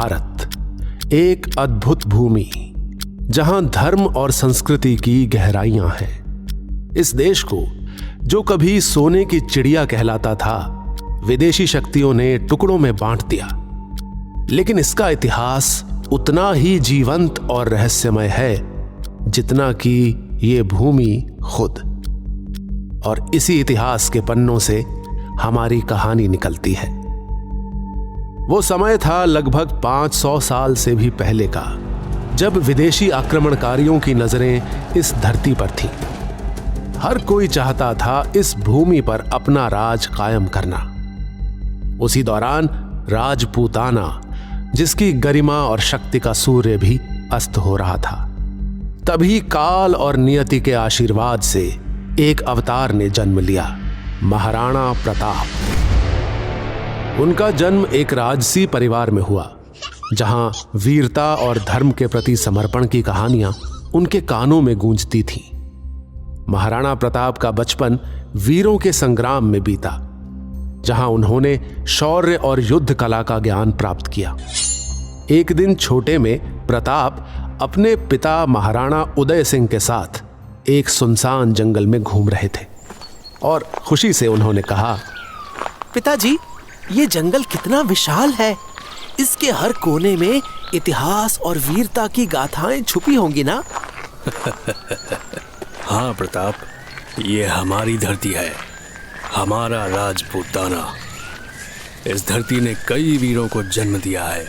भारत, एक अद्भुत भूमि जहां धर्म और संस्कृति की गहराइयां हैं। इस देश को जो कभी सोने की चिड़िया कहलाता था, विदेशी शक्तियों ने टुकड़ों में बांट दिया। लेकिन इसका इतिहास उतना ही जीवंत और रहस्यमय है जितना कि ये भूमि खुद। और इसी इतिहास के पन्नों से हमारी कहानी निकलती है। वो समय था लगभग 500 साल से भी पहले का, जब विदेशी आक्रमणकारियों की नजरें इस धरती पर थीं। हर कोई चाहता था इस भूमि पर अपना राज कायम करना। उसी दौरान राजपूताना, जिसकी गरिमा और शक्ति का सूर्य भी अस्त हो रहा था। तभी काल और नियति के आशीर्वाद से एक अवतार ने जन्म लिया, महाराणा प्रताप। उनका जन्म एक राजसी परिवार में हुआ, जहां वीरता और धर्म के प्रति समर्पण की कहानियां उनके कानों में गूंजती थीं। महाराणा प्रताप का बचपन वीरों के संग्राम में बीता, जहां उन्होंने शौर्य और युद्ध कला का ज्ञान प्राप्त किया। एक दिन छोटे में प्रताप अपने पिता महाराणा उदय सिंह के साथ एक सुनसान जंगल में घूम रहे थे और खुशी से उन्होंने कहा, पिताजी, ये जंगल कितना विशाल है। इसके हर कोने में इतिहास और वीरता की गाथाएं छुपी होंगी ना? हाँ प्रताप, ये हमारी धरती है, हमारा राजपूताना। इस धरती ने कई वीरों को जन्म दिया है।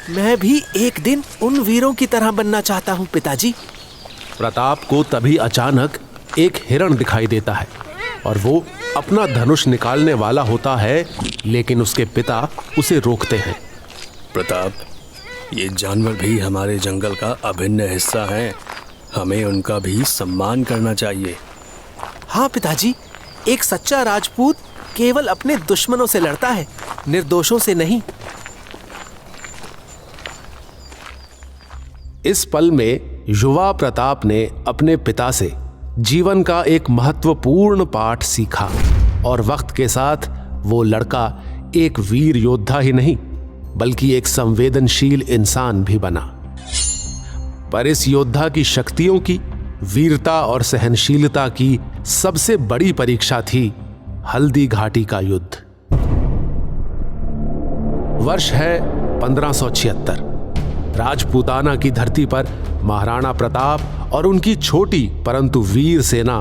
मैं भी एक दिन उन वीरों की तरह बनना चाहता हूँ पिताजी। प्रताप को तभी अचानक एक हिरण दिखाई देता है और वो अपना धनुष निकालने वाला होता है, लेकिन उसके पिता उसे रोकते हैं। प्रताप, ये जानवर भी हमारे जंगल का अभिन्न हिस्सा हैं। हमें उनका भी सम्मान करना चाहिए। हाँ पिताजी, एक सच्चा राजपूत केवल अपने दुश्मनों से लड़ता है, निर्दोषों से नहीं। इस पल में युवा प्रताप ने अपने पिता से जीवन का एक महत्वपूर्ण पाठ सीखा और वक्त के साथ वो लड़का एक वीर योद्धा ही नहीं, बल्कि एक संवेदनशील इंसान भी बना। पर इस योद्धा की शक्तियों की, वीरता और सहनशीलता की सबसे बड़ी परीक्षा थी हल्दी घाटी का युद्ध। वर्ष है 1576। राजपूताना की धरती पर महाराणा प्रताप और उनकी छोटी परंतु वीर सेना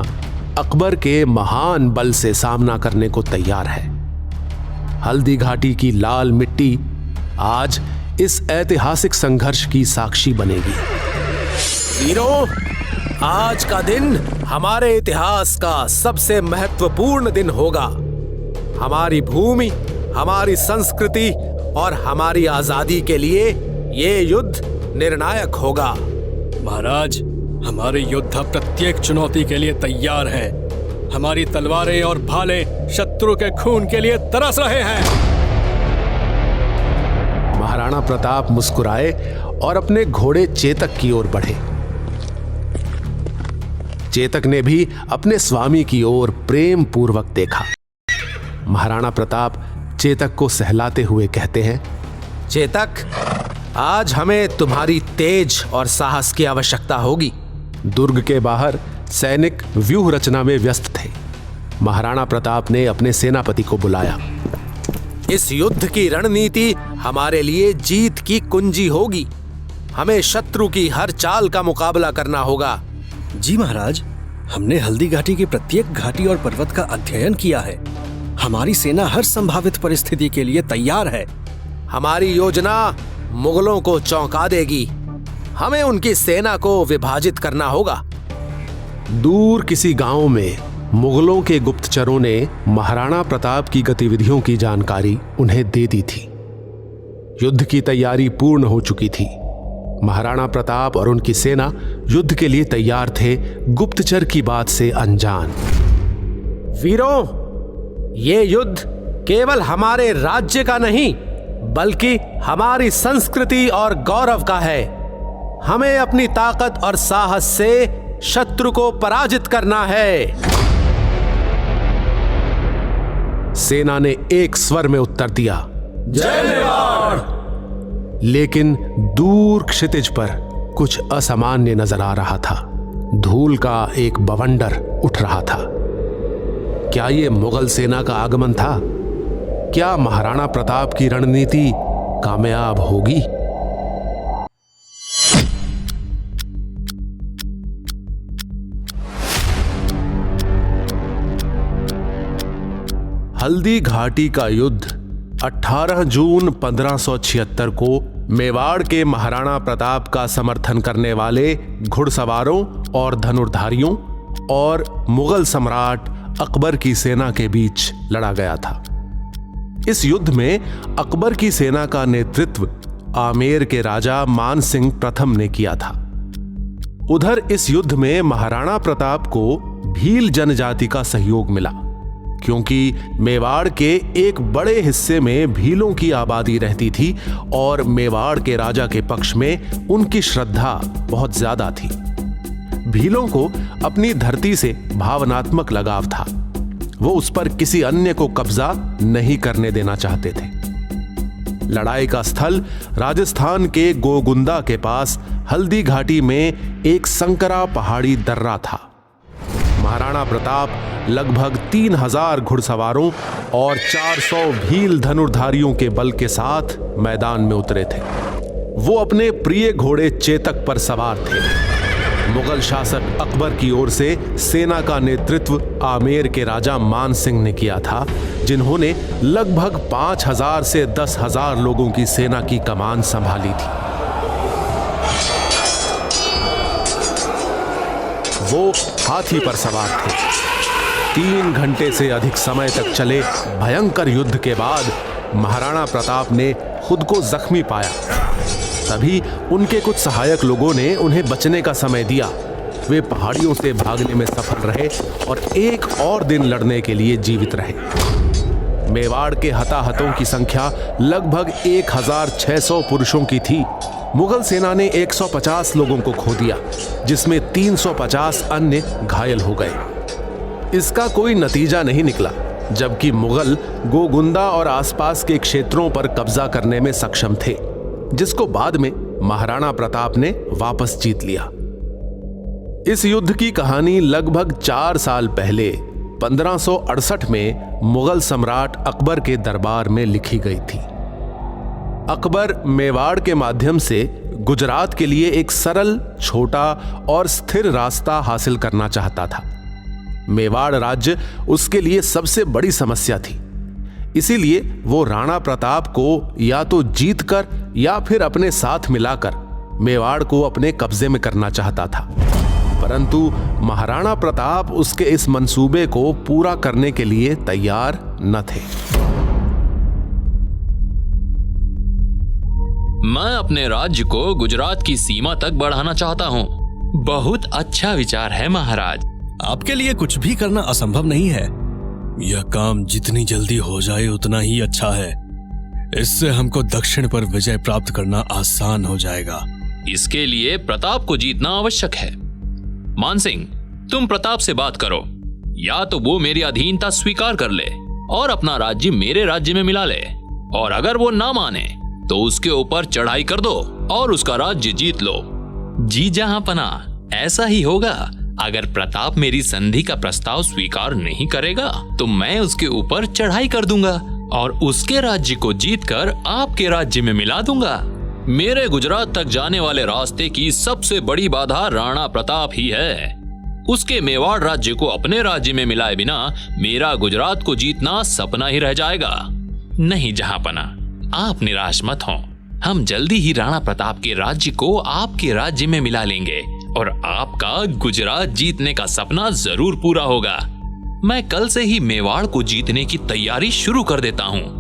अकबर के महान बल से सामना करने को तैयार है। हल्दी घाटी की लाल मिट्टी आज इस ऐतिहासिक संघर्ष की साक्षी बनेगी। वीरों, आज का दिन हमारे इतिहास का सबसे महत्वपूर्ण दिन होगा। हमारी भूमि, हमारी संस्कृति और हमारी आजादी के लिए ये युद्ध निर्णायक होगा। महाराज, हमारे योद्धा प्रत्येक चुनौती के लिए तैयार हैं। हमारी तलवारें और भाले शत्रु के खून के लिए तरस रहे हैं। महाराणा प्रताप मुस्कुराए और अपने घोड़े चेतक की ओर बढ़े। चेतक ने भी अपने स्वामी की ओर प्रेम पूर्वक देखा। महाराणा प्रताप चेतक को सहलाते हुए कहते हैं, चेतक, आज हमें तुम्हारी तेज और साहस की आवश्यकता होगी। दुर्ग के बाहर सैनिक व्यूह रचना में व्यस्त थे। महाराणा प्रताप ने अपने सेनापति को बुलाया। इस युद्ध की रणनीति हमारे लिए जीत की कुंजी होगी। हमें शत्रु की हर चाल का मुकाबला करना होगा। जी महाराज, हमने हल्दी घाटी की प्रत्येक घाटी और पर्वत का अध्ययन किया है। हमारी सेना हर संभावित परिस्थिति के लिए तैयार है। हमारी योजना मुगलों को चौंका देगी। हमें उनकी सेना को विभाजित करना होगा। दूर किसी गांव में मुगलों के गुप्तचरों ने महाराणा प्रताप की गतिविधियों की जानकारी उन्हें दे दी थी। युद्ध की तैयारी पूर्ण हो चुकी थी। महाराणा प्रताप और उनकी सेना युद्ध के लिए तैयार थे, गुप्तचर की बात से अनजान। वीरों, ये युद्ध केवल हमारे राज्य का नहीं, बल्कि हमारी संस्कृति और गौरव का है। हमें अपनी ताकत और साहस से शत्रु को पराजित करना है। सेना ने एक स्वर में उत्तर दिया, जय मेवाड़। लेकिन दूर क्षितिज पर कुछ असामान्य नजर आ रहा था। धूल का एक बवंडर उठ रहा था। क्या ये मुगल सेना का आगमन था? क्या महाराणा प्रताप की रणनीति कामयाब होगी? हल्दी घाटी का युद्ध 18 जून 1576 को मेवाड़ के महाराणा प्रताप का समर्थन करने वाले घुड़सवारों और धनुर्धारियों और मुगल सम्राट अकबर की सेना के बीच लड़ा गया था। इस युद्ध में अकबर की सेना का नेतृत्व आमेर के राजा मान सिंह प्रथम ने किया था। उधर इस युद्ध में महाराणा प्रताप को भील जनजाति का सहयोग मिला, क्योंकि मेवाड़ के एक बड़े हिस्से में भीलों की आबादी रहती थी और मेवाड़ के राजा के पक्ष में उनकी श्रद्धा बहुत ज्यादा थी। भीलों को अपनी धरती से भावनात्मक लगाव था। वो उस पर किसी अन्य को कब्जा नहीं करने देना चाहते थे। लड़ाई का स्थल राजस्थान के गोगुंदा के पास हल्दी घाटी में एक संकरा पहाड़ी दर्रा था। महाराणा प्रताप लगभग 3000 घुड़सवारों और 400 भील धनुर्धारियों के बल के साथ मैदान में उतरे थे। वो अपने प्रिय घोड़े चेतक पर सवार थे। मुगल शासक अकबर की ओर से सेना का नेतृत्व आमेर के राजा मान सिंह ने किया था, जिन्होंने लगभग 5000 से 10,000 लोगों की सेना की कमान संभाली थी। वो हाथी पर सवार थे। 3 घंटे से अधिक समय तक चले भयंकर युद्ध के बाद महाराणा प्रताप ने खुद को जख्मी पाया। तभी उनके कुछ सहायक लोगों ने उन्हें बचने का समय दिया। वे पहाड़ियों से भागने में सफल रहे और एक और दिन लड़ने के लिए जीवित रहे। मेवाड़ के हताहतों की संख्या लगभग 1600 पुरुषों की थी। मुगल सेना ने 150 लोगों को खो दिया, जिसमें 350 अन्य घायल हो गए। इसका कोई नतीजा नहीं निकला, जबकि मुगल गोगुंदा और आसपास के क्षेत्रों पर कब्जा करने में सक्षम थे, जिसको बाद में महाराणा प्रताप ने वापस जीत लिया। इस युद्ध की कहानी लगभग 4 साल पहले 1568 में मुगल सम्राट अकबर के दरबार में लिखी गई थी। अकबर मेवाड़ के माध्यम से गुजरात के लिए एक सरल, छोटा और स्थिर रास्ता हासिल करना चाहता था। मेवाड़ राज्य उसके लिए सबसे बड़ी समस्या थी। इसीलिए वो राणा प्रताप को या तो जीतकर या फिर अपने साथ मिलाकर मेवाड़ को अपने कब्जे में करना चाहता था, परंतु महाराणा प्रताप उसके इस मंसूबे को पूरा करने के लिए तैयार न थे। मैं अपने राज्य को गुजरात की सीमा तक बढ़ाना चाहता हूँ। बहुत अच्छा विचार है महाराज। आपके लिए कुछ भी करना असंभव नहीं है। यह काम जितनी जल्दी हो जाए उतना ही अच्छा है। इससे हमको दक्षिण पर विजय प्राप्त करना आसान हो जाएगा। इसके लिए प्रताप को जीतना आवश्यक है। मान सिंह, तुम प्रताप से बात करो। या तो वो मेरी अधीनता स्वीकार कर ले और अपना राज्य मेरे राज्य में मिला ले, और अगर वो ना माने तो उसके ऊपर चढ़ाई कर दो और उसका राज्य जीत लो। जी जहांपना, ऐसा ही होगा। अगर प्रताप मेरी संधि का प्रस्ताव स्वीकार नहीं करेगा तो मैं उसके ऊपर चढ़ाई कर दूंगा और उसके राज्य को जीतकर आपके राज्य में मिला दूंगा। मेरे गुजरात तक जाने वाले रास्ते की सबसे बड़ी बाधा राणा प्रताप ही है। उसके मेवाड़ राज्य को अपने राज्य में मिलाए बिना मेरा गुजरात को जीतना सपना ही रह जाएगा। नहीं जहांपना, आप निराश मत हो। हम जल्दी ही राणा प्रताप के राज्य को आपके राज्य में मिला लेंगे और आपका गुजरात जीतने का सपना जरूर पूरा होगा। मैं कल से ही मेवाड़ को जीतने की तैयारी शुरू कर देता हूँ।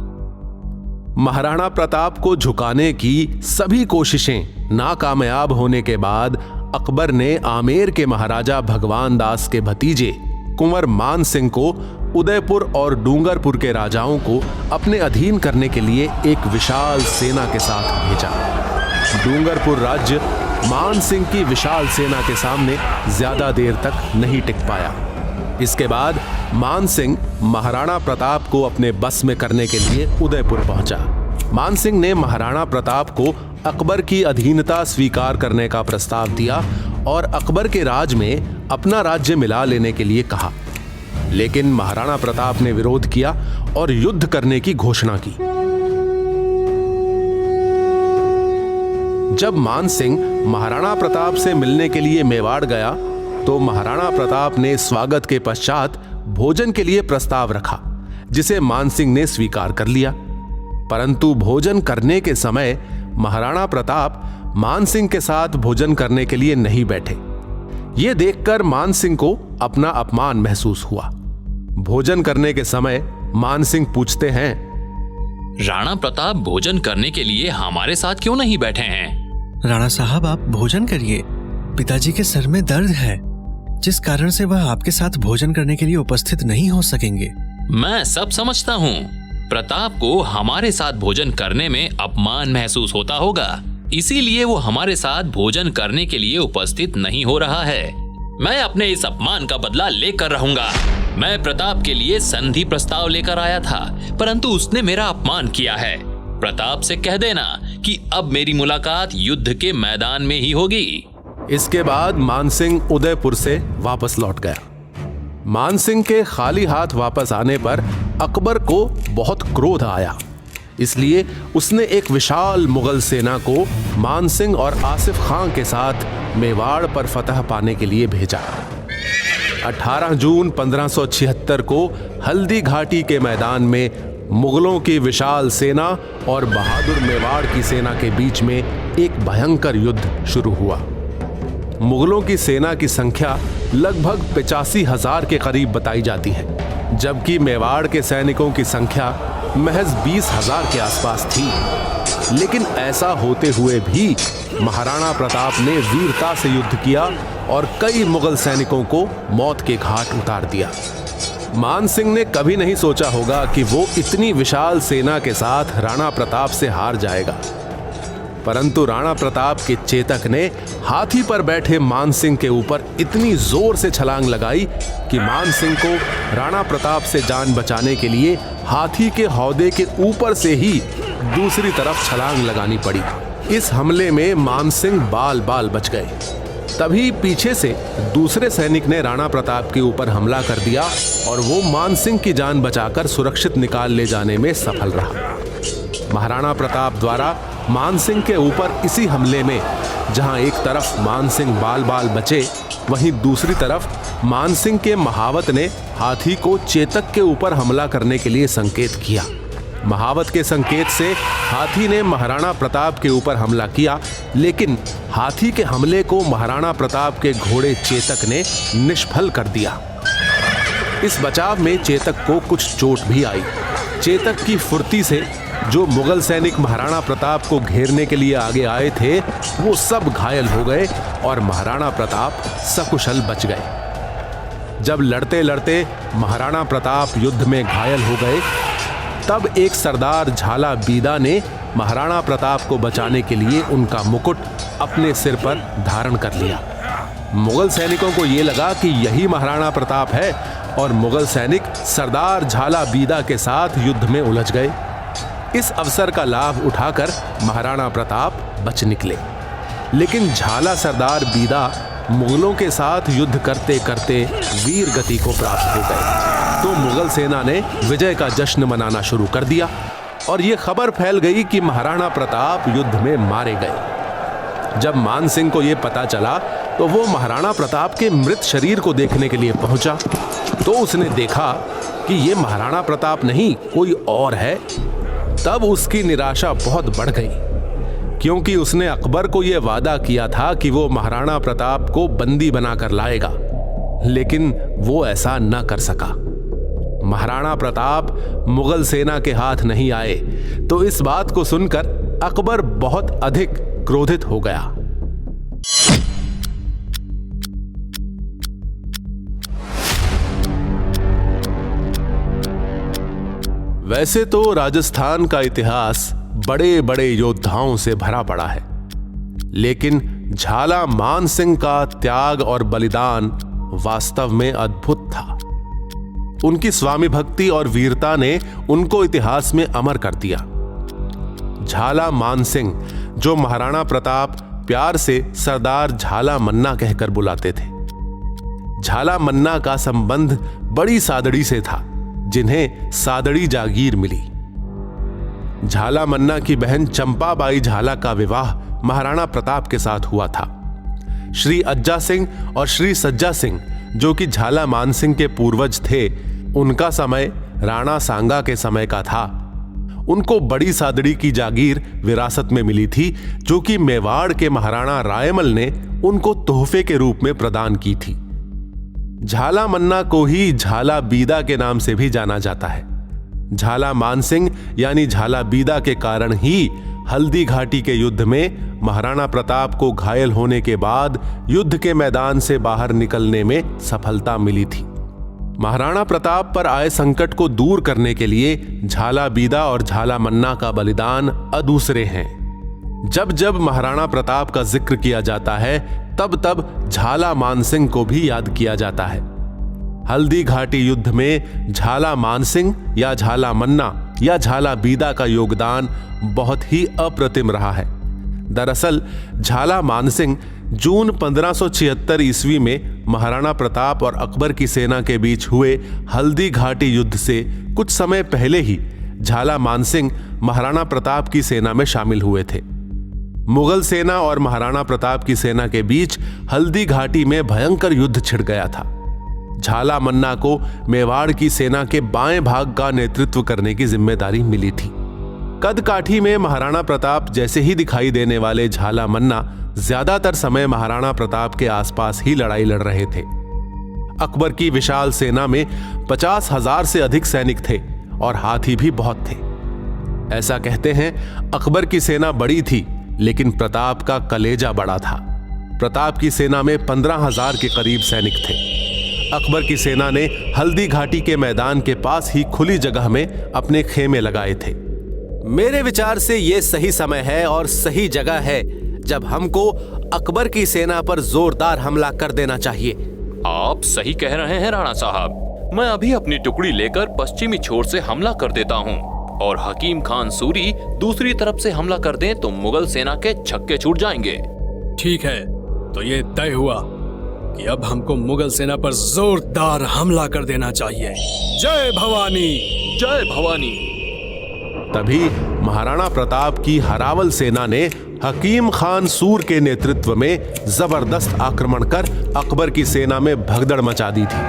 महाराणा प्रताप को झुकाने की सभी कोशिशें नाकामयाब होने के बाद अकबर ने आमेर के महाराजा भगवान दास के भतीजे कुंवर मान सिंह को उदयपुर और डूंगरपुर के राजाओं को अपने अधीन करने के लिए एक विशाल सेना के साथ भेजा। डूंगरपुर राज्य मान सिंह की विशाल सेना के सामने ज्यादा देर तक नहीं टिक पाया। इसके बाद मान सिंह महाराणा प्रताप को अपने बस में करने के लिए उदयपुर पहुंचा। मान सिंह ने महाराणा प्रताप को अकबर की अधीनता स्वीकार करने का प्रस्ताव दिया और अकबर के राज में अपना राज्य मिला लेने के लिए कहा। लेकिन महाराणा प्रताप ने विरोध किया और युद्ध करने की घोषणा की। जब मानसिंह महाराणा प्रताप से मिलने के लिए मेवाड़ गया तो महाराणा प्रताप ने स्वागत के पश्चात भोजन के लिए प्रस्ताव रखा, जिसे मानसिंह ने स्वीकार कर लिया। परंतु भोजन करने के समय महाराणा प्रताप मानसिंह के साथ भोजन करने के लिए नहीं बैठे। यह देखकर मानसिंह को अपना अपमान महसूस हुआ। भोजन करने के समय मानसिंह पूछते हैं, राणा प्रताप भोजन करने के लिए हमारे साथ क्यों नहीं बैठे हैं? राणा साहब, आप भोजन करिए। पिताजी के सर में दर्द है, जिस कारण से वह आपके साथ भोजन करने के लिए उपस्थित नहीं हो सकेंगे। मैं सब समझता हूँ। प्रताप को हमारे साथ भोजन करने में अपमान महसूस होता होगा, इसीलिए वो हमारे साथ भोजन करने के लिए उपस्थित नहीं हो रहा है। मैं अपने इस अपमान का बदला लेकर रहूंगा। मैं प्रताप के लिए संधि प्रस्ताव लेकर आया था, परंतु उसने मेरा अपमान किया है। प्रताप से कह देना कि अब मेरी मुलाकात युद्ध के मैदान में ही होगी। इसके बाद मानसिंह उदयपुर से वापस लौट गया। मानसिंह के खाली हाथ वापस आने पर अकबर को बहुत क्रोध आया, इसलिए उसने एक विशाल मुगल सेना को मानसिंह और आसिफ खां के साथ मेवाड़ पर फतह पाने के लिए भेजा। 18 जून 1576 को हल्दी घाटी के मैदान में मुगलों की विशाल सेना और बहादुर मेवाड़ की सेना के बीच में एक भयंकर युद्ध शुरू हुआ। मुगलों की सेना की संख्या लगभग 85,000 के करीब बताई जाती है, जबकि मेवाड़ के सैनिकों की संख्या महज 20,000 के आसपास थी। लेकिन ऐसा होते हुए भी महाराणा प्रताप ने वीरता से युद्ध किया और कई मुगल सैनिकों को मौत के घाट उतार दिया। मानसिंह ने कभी नहीं सोचा होगा कि वो इतनी विशाल सेना के साथ राणा प्रताप से हार जाएगा। परंतु राणा प्रताप के चेतक ने हाथी पर बैठे मानसिंह के ऊपर इतनी जोर से छलांग लगाई कि मानसिंह को राणा प्रताप से जान बचाने के लिए हाथी के हौदे के ऊपर से ही दूसरी तरफ छलांग लगानी पड़ी। इस हमले में मानसिंह बाल बाल बच गए। तभी पीछे से दूसरे सैनिक ने राणा प्रताप के ऊपर हमला कर दिया और वो मानसिंह की जान बचाकर सुरक्षित निकाल ले जाने में सफल रहा। महाराणा प्रताप द्वारा मानसिंह के ऊपर इसी हमले में जहां एक तरफ मानसिंह बाल बाल बचे, वहीं दूसरी तरफ मानसिंह के महावत ने हाथी को चेतक के ऊपर हमला करने के लिए संकेत किया। महावत के संकेत से हाथी ने महाराणा प्रताप के ऊपर हमला किया, लेकिन हाथी के हमले को महाराणा प्रताप के घोड़े चेतक ने निष्फल कर दिया। इस बचाव में चेतक को कुछ चोट भी आई। चेतक की फुर्ती से जो मुगल सैनिक महाराणा प्रताप को घेरने के लिए आगे आए थे, वो सब घायल हो गए और महाराणा प्रताप सकुशल बच गए। जब लड़ते लड़ते महाराणा प्रताप युद्ध में घायल हो गए, तब एक सरदार झाला बीदा ने महाराणा प्रताप को बचाने के लिए उनका मुकुट अपने सिर पर धारण कर लिया। मुगल सैनिकों को ये लगा कि यही महाराणा प्रताप है और मुगल सैनिक सरदार झाला बीदा के साथ युद्ध में उलझ गए। इस अवसर का लाभ उठाकर महाराणा प्रताप बच निकले, लेकिन झाला सरदार बीदा मुगलों के साथ युद्ध करते करते वीर गति को प्राप्त हो गए। तो मुगल सेना ने विजय का जश्न मनाना शुरू कर दिया और ये खबर फैल गई कि महाराणा प्रताप युद्ध में मारे गए। जब मानसिंह को यह पता चला तो वो महाराणा प्रताप के मृत शरीर को देखने के लिए पहुंचा, तो उसने देखा कि ये महाराणा प्रताप नहीं कोई और है। तब उसकी निराशा बहुत बढ़ गई, क्योंकि उसने अकबर को यह वादा किया था कि वो महाराणा प्रताप को बंदी बनाकर लाएगा, लेकिन वो ऐसा न कर सका। महाराणा प्रताप मुगल सेना के हाथ नहीं आए, तो इस बात को सुनकर अकबर बहुत अधिक क्रोधित हो गया। वैसे तो राजस्थान का इतिहास बड़े बड़े योद्धाओं से भरा पड़ा है, लेकिन झाला मानसिंह का त्याग और बलिदान वास्तव में अद्भुत था। उनकी स्वामी भक्ति और वीरता ने उनको इतिहास में अमर कर दिया। झाला मानसिंह, जो महाराणा प्रताप प्यार से सरदार झाला मन्ना कहकर बुलाते थे। झाला मन्ना का संबंध बड़ी सादड़ी से था, जिन्हें सादड़ी जागीर मिली। झाला मन्ना की बहन चंपाबाई झाला का विवाह महाराणा प्रताप के साथ हुआ था। श्री अज्जा सिंह और श्री सज्जा सिंह, जो कि झाला मानसिंह के पूर्वज थे, उनका समय राणा सांगा के समय का था। उनको बड़ी सादड़ी की जागीर विरासत में मिली थी, जो कि मेवाड़ के महाराणा रायमल ने उनको तोहफे के रूप में प्रदान की थी। झाला मन्ना को ही झाला बीदा के नाम से भी जाना जाता है। झाला मानसिंह यानी झाला बीदा के कारण ही हल्दी घाटी के युद्ध में महाराणा प्रताप को घायल होने के बाद युद्ध के मैदान से बाहर निकलने में सफलता मिली थी। महाराणा प्रताप पर आए संकट को दूर करने के लिए झाला बीदा और झाला मन्ना का बलिदान अदूसरे हैं। जब जब महाराणा प्रताप का जिक्र किया जाता है, तब तब झाला मानसिंह को भी याद किया जाता है। हल्दी घाटी युद्ध में झाला मानसिंह या झाला मन्ना या झाला बीदा का योगदान बहुत ही अप्रतिम रहा है। दरअसल झाला मानसिंह जून 1576 ईस्वी में महाराणा प्रताप और अकबर की सेना के बीच हुए हल्दी घाटी युद्ध से कुछ समय पहले ही झाला मानसिंह महाराणा प्रताप की सेना में शामिल हुए थे। मुगल सेना और महाराणा प्रताप की सेना के बीच हल्दी घाटी में भयंकर युद्ध छिड़ गया था। झाला मन्ना को मेवाड़ की सेना के बाएं भाग का नेतृत्व करने की जिम्मेदारी मिली थी। कदकाठी में महाराणा प्रताप जैसे ही दिखाई देने वाले झाला मन्ना ज्यादातर समय महाराणा प्रताप के आसपास ही लड़ाई लड़ रहे थे। अकबर की विशाल सेना में 50,000 से अधिक सैनिक थे और हाथी भी बहुत थे। ऐसा कहते हैं, अकबर की सेना बड़ी थी, लेकिन प्रताप का कलेजा बड़ा था। प्रताप की सेना में 15,000 के करीब सैनिक थे। अकबर की सेना ने हल्दी घाटी के मैदान के पास ही खुली जगह में अपने खेमे लगाए थे। मेरे विचार से यह सही समय है और सही जगह है जब हमको अकबर की सेना पर जोरदार हमला कर देना चाहिए। आप सही कह रहे हैं राणा साहब। मैं अभी अपनी टुकड़ी लेकर पश्चिमी छोर से हमला कर देता हूँ और हकीम खान सूरी दूसरी तरफ से हमला कर दें तो मुगल सेना के छक्के छूट जाएंगे। ठीक है, तो ये तय हुआ कि अब हमको मुगल सेना पर जोरदार हमला कर देना चाहिए। जय भवानी, जय भवानी। तभी महाराणा प्रताप की हरावल सेना ने हकीम खान सूर के नेतृत्व में जबरदस्त आक्रमण कर अकबर की सेना में भगदड़ मचा दी थी।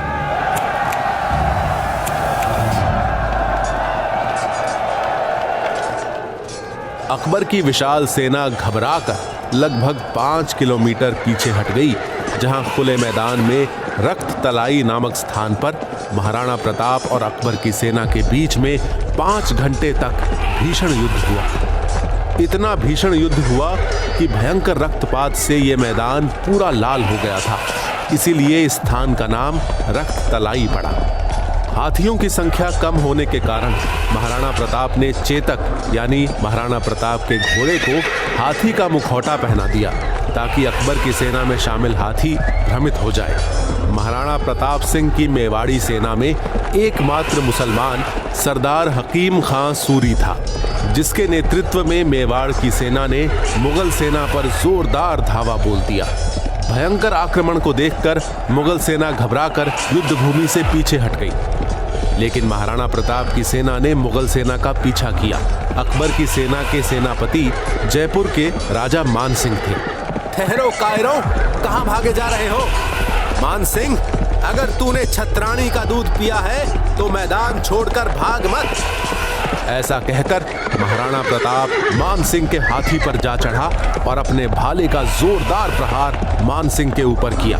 अकबर की विशाल सेना घबराकर लगभग 5 किलोमीटर पीछे हट गई, जहां खुले मैदान में रक्त तलाई नामक स्थान पर महाराणा प्रताप और अकबर की सेना के बीच में 5 घंटे तक भीषण युद्ध हुआ। इतना भीषण युद्ध हुआ कि भयंकर रक्तपात से यह मैदान पूरा लाल हो गया था। इसीलिए इस स्थान का नाम रक्त तलाई पड़ा। हाथियों की संख्या कम होने के कारण महाराणा प्रताप ने चेतक यानी महाराणा प्रताप के घोड़े को हाथी का मुखौटा पहना दिया, ताकि अकबर की सेना में शामिल हाथी भ्रमित हो जाए। महाराणा प्रताप सिंह की मेवाड़ी सेना में एकमात्र मुसलमान सरदार हकीम खान सूरी था, जिसके नेतृत्व में मेवाड़ की सेना ने मुगल सेना पर जोरदार धावा बोल दिया। भयंकर आक्रमण को देखकर मुगल सेना घबराकर युद्ध भूमि से पीछे हट गई, लेकिन महाराणा प्रताप की सेना ने मुगल सेना का पीछा किया। अकबर की सेना के सेनापति जयपुर के राजा मान सिंह थे। ठहरो कायरों, कहां भागे जा रहे हो? मान सिंह, अगर तूने छत्राणी का दूध पिया है तो मैदान छोड़कर भाग मत। ऐसा कहकर महाराणा प्रताप मान सिंह के हाथी पर जा चढ़ा और अपने भाले का जोरदार प्रहार मान सिंह के ऊपर किया।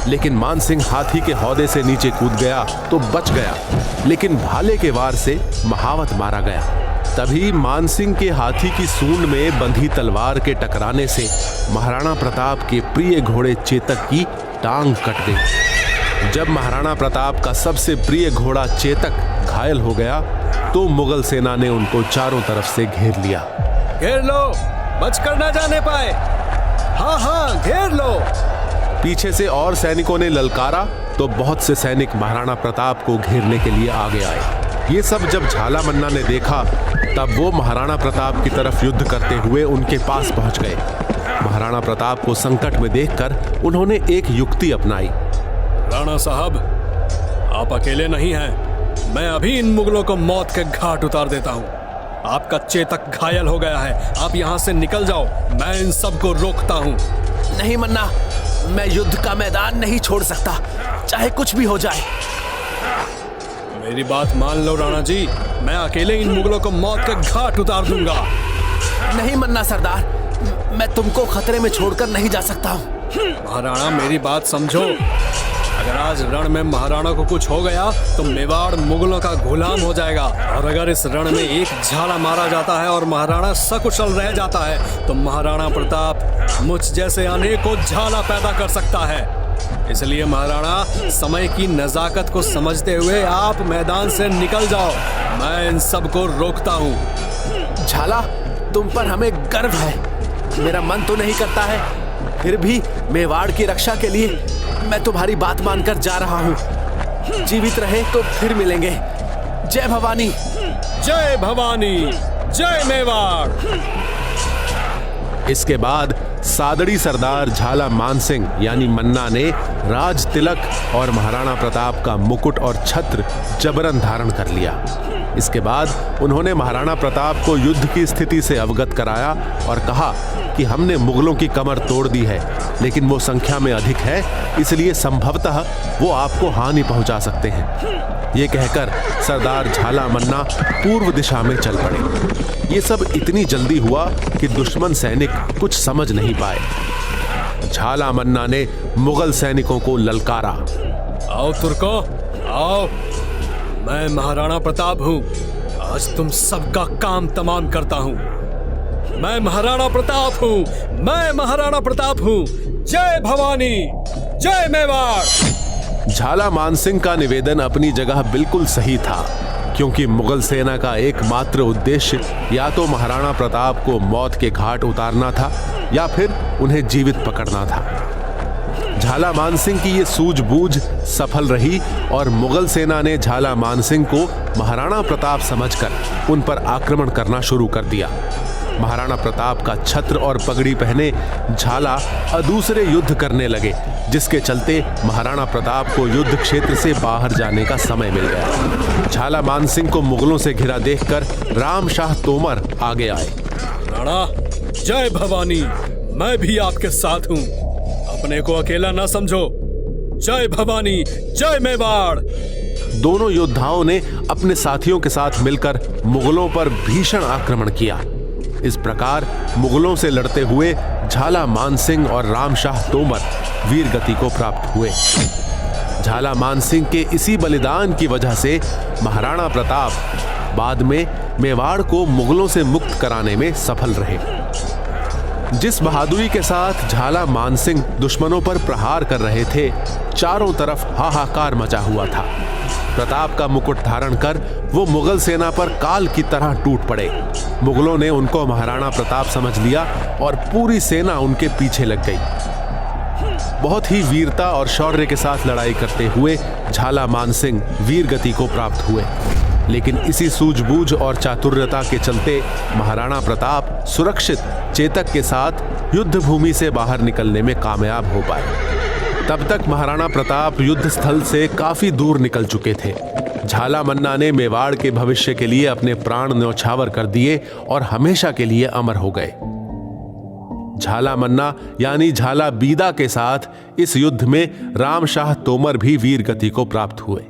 लेकिन मान सिंह हाथी के हौदे से नीचे कूद गया तो बच गया, लेकिन भाले के वार से महावत मारा गया। तभी मान सिंह के हाथी की सूंड में बंधी तलवार के टकराने से महाराणा प्रताप के प्रिय घोड़े चेतक की टांग कट गई। जब महाराणा प्रताप का सबसे प्रिय घोड़ा चेतक घायल हो गया तो मुगल सेना ने उनको चारों तरफ से घेर लिया। घेर लो, बचकर न जाने पाए। हाँ हाँ, घेर लो। पीछे से और सैनिकों ने ललकारा तो बहुत से सैनिक महाराणा प्रताप को घेरने के लिए आगे आए। ये सब जब झाला मन्ना ने देखा तब वो महाराणा प्रताप की तरफ युद्ध करते हुए उनके पास पहुंच गए। महाराणा प्रताप को संकट में देखकर उन्होंने एक युक्ति अपनाई। राणा साहब, आप अकेले नहीं हैं। मैं अभी इन मुगलों को मौत के घाट उतार देता हूँ। आपका चेतक घायल हो गया है, आप यहाँ से निकल जाओ, मैं इन सबको रोकता हूँ। नहीं मन्ना, मैं युद्ध का मैदान नहीं छोड़ सकता, चाहे कुछ भी हो जाए। मेरी बात मान लो राणा जी, मैं अकेले इन मुगलों को मौत के घाट उतार दूंगा। नहीं मन्ना सरदार, मैं तुमको खतरे में छोड़कर नहीं जा सकता हूँ। महाराणा, मेरी बात समझो। अगर आज रण में महाराणा को कुछ हो गया तो मेवाड़ मुगलों का गुलाम हो जाएगा, और अगर इस रण में एक झाला मारा जाता है और महाराणा सकुशल रह जाता है तो महाराणा प्रताप मुझ जैसे अनेकों झाला पैदा कर सकता है। इसलिए महाराणा, समय की नजाकत को समझते हुए आप मैदान से निकल जाओ, मैं इन सबको रोकता हूँ। झाला, तुम पर हमें गर्व है। मेरा मन तो नहीं करता है, फिर भी मेवाड़ की रक्षा के लिए मैं तुम्हारी बात मानकर जा रहा हूँ। जीवित रहे तो फिर मिलेंगे। जय भवानी। जय भवानी, जय मेवाड़। इसके बाद सादड़ी सरदार झाला मानसिंह यानी मन्ना ने राज तिलक और महाराणा प्रताप का मुकुट और छत्र जबरन धारण कर लिया। इसके बाद उन्होंने महाराणा प्रताप को युद्ध की स्थिति से अवगत कराया और कहा कि हमने मुगलों की कमर तोड़ दी है, लेकिन वो संख्या में अधिक है, इसलिए संभवतः वो आपको हानि पहुंचा सकते हैं। ये कहकर सरदार झाला मन्ना पूर्व दिशा में चल पड़े। ये सब इतनी जल्दी हुआ कि दुश्मन सैनिक कुछ समझ नहीं पाए। झाला मन्ना ने मुगल सैनिकों को ललकारा। आओ तुर्को, आओ, मैं महाराणा प्रताप हूँ। आज तुम सबका काम तमाम करता हूँ। मैं महाराणा प्रताप हूँ, मैं महाराणा प्रताप हूँ। जय भवानी, जय मेवाड़। झाला मानसिंह का निवेदन अपनी जगह बिल्कुल सही था, क्योंकि मुगल सेना का एकमात्र उद्देश्य या तो महाराणा प्रताप को मौत के घाट उतारना था या फिर उन्हें जीवित पकड़ना था। झाला मानसिंह की ये सूझबूझ सफल रही और मुगल सेना ने झाला मानसिंह को महाराणा प्रताप समझकर उन पर आक्रमण करना शुरू कर दिया। महाराणा प्रताप का छत्र और पगड़ी पहने झाला दूसरे युद्ध करने लगे, जिसके चलते महाराणा प्रताप को युद्ध क्षेत्र से बाहर जाने का समय मिल गया। झाला मानसिंह को मुगलों से घिरा देखकर राम शाह तोमर आगे आए। राणा, जय भवानी, मैं भी आपके साथ हूँ, अपने को अकेला ना समझो। जय भवानी, जय मेवाड़। दोनों योद्धाओं ने अपने साथियों के साथ मिलकर मुगलों पर भीषण आक्रमण किया। इस प्रकार मुगलों से लड़ते हुए झाला मानसिंह और राम शाह तोमर वीर गति को प्राप्त हुए। झाला मानसिंह के इसी बलिदान की वजह से महाराणा प्रताप बाद में मेवाड़ को मुगलों से मुक्त कराने में सफल रहे। जिस बहादुरी के साथ झाला मानसिंह दुश्मनों पर प्रहार कर रहे थे, चारों तरफ हाहाकार मचा हुआ था। प्रताप का मुकुट धारण कर वो मुगल सेना पर काल की तरह टूट पड़े। मुगलों ने उनको महाराणा प्रताप समझ लिया और पूरी सेना उनके पीछे लग गई। बहुत ही वीरता और शौर्य के साथ लड़ाई करते हुए झाला मानसिंह वीर गति को प्राप्त हुए, लेकिन इसी सूझबूझ और चातुर्यता के चलते महाराणा प्रताप सुरक्षित चेतक के साथ युद्ध भूमि से बाहर निकलने में कामयाब हो पाए। तब तक महाराणा प्रताप युद्ध स्थल से काफी दूर निकल चुके थे। झाला मन्ना ने मेवाड़ के भविष्य के लिए अपने प्राण न्यौछावर कर दिए और हमेशा के लिए अमर हो गए। झाला मन्ना यानी झाला बीदा के साथ इस युद्ध में राम शाह तोमर भी वीर गति को प्राप्त हुए।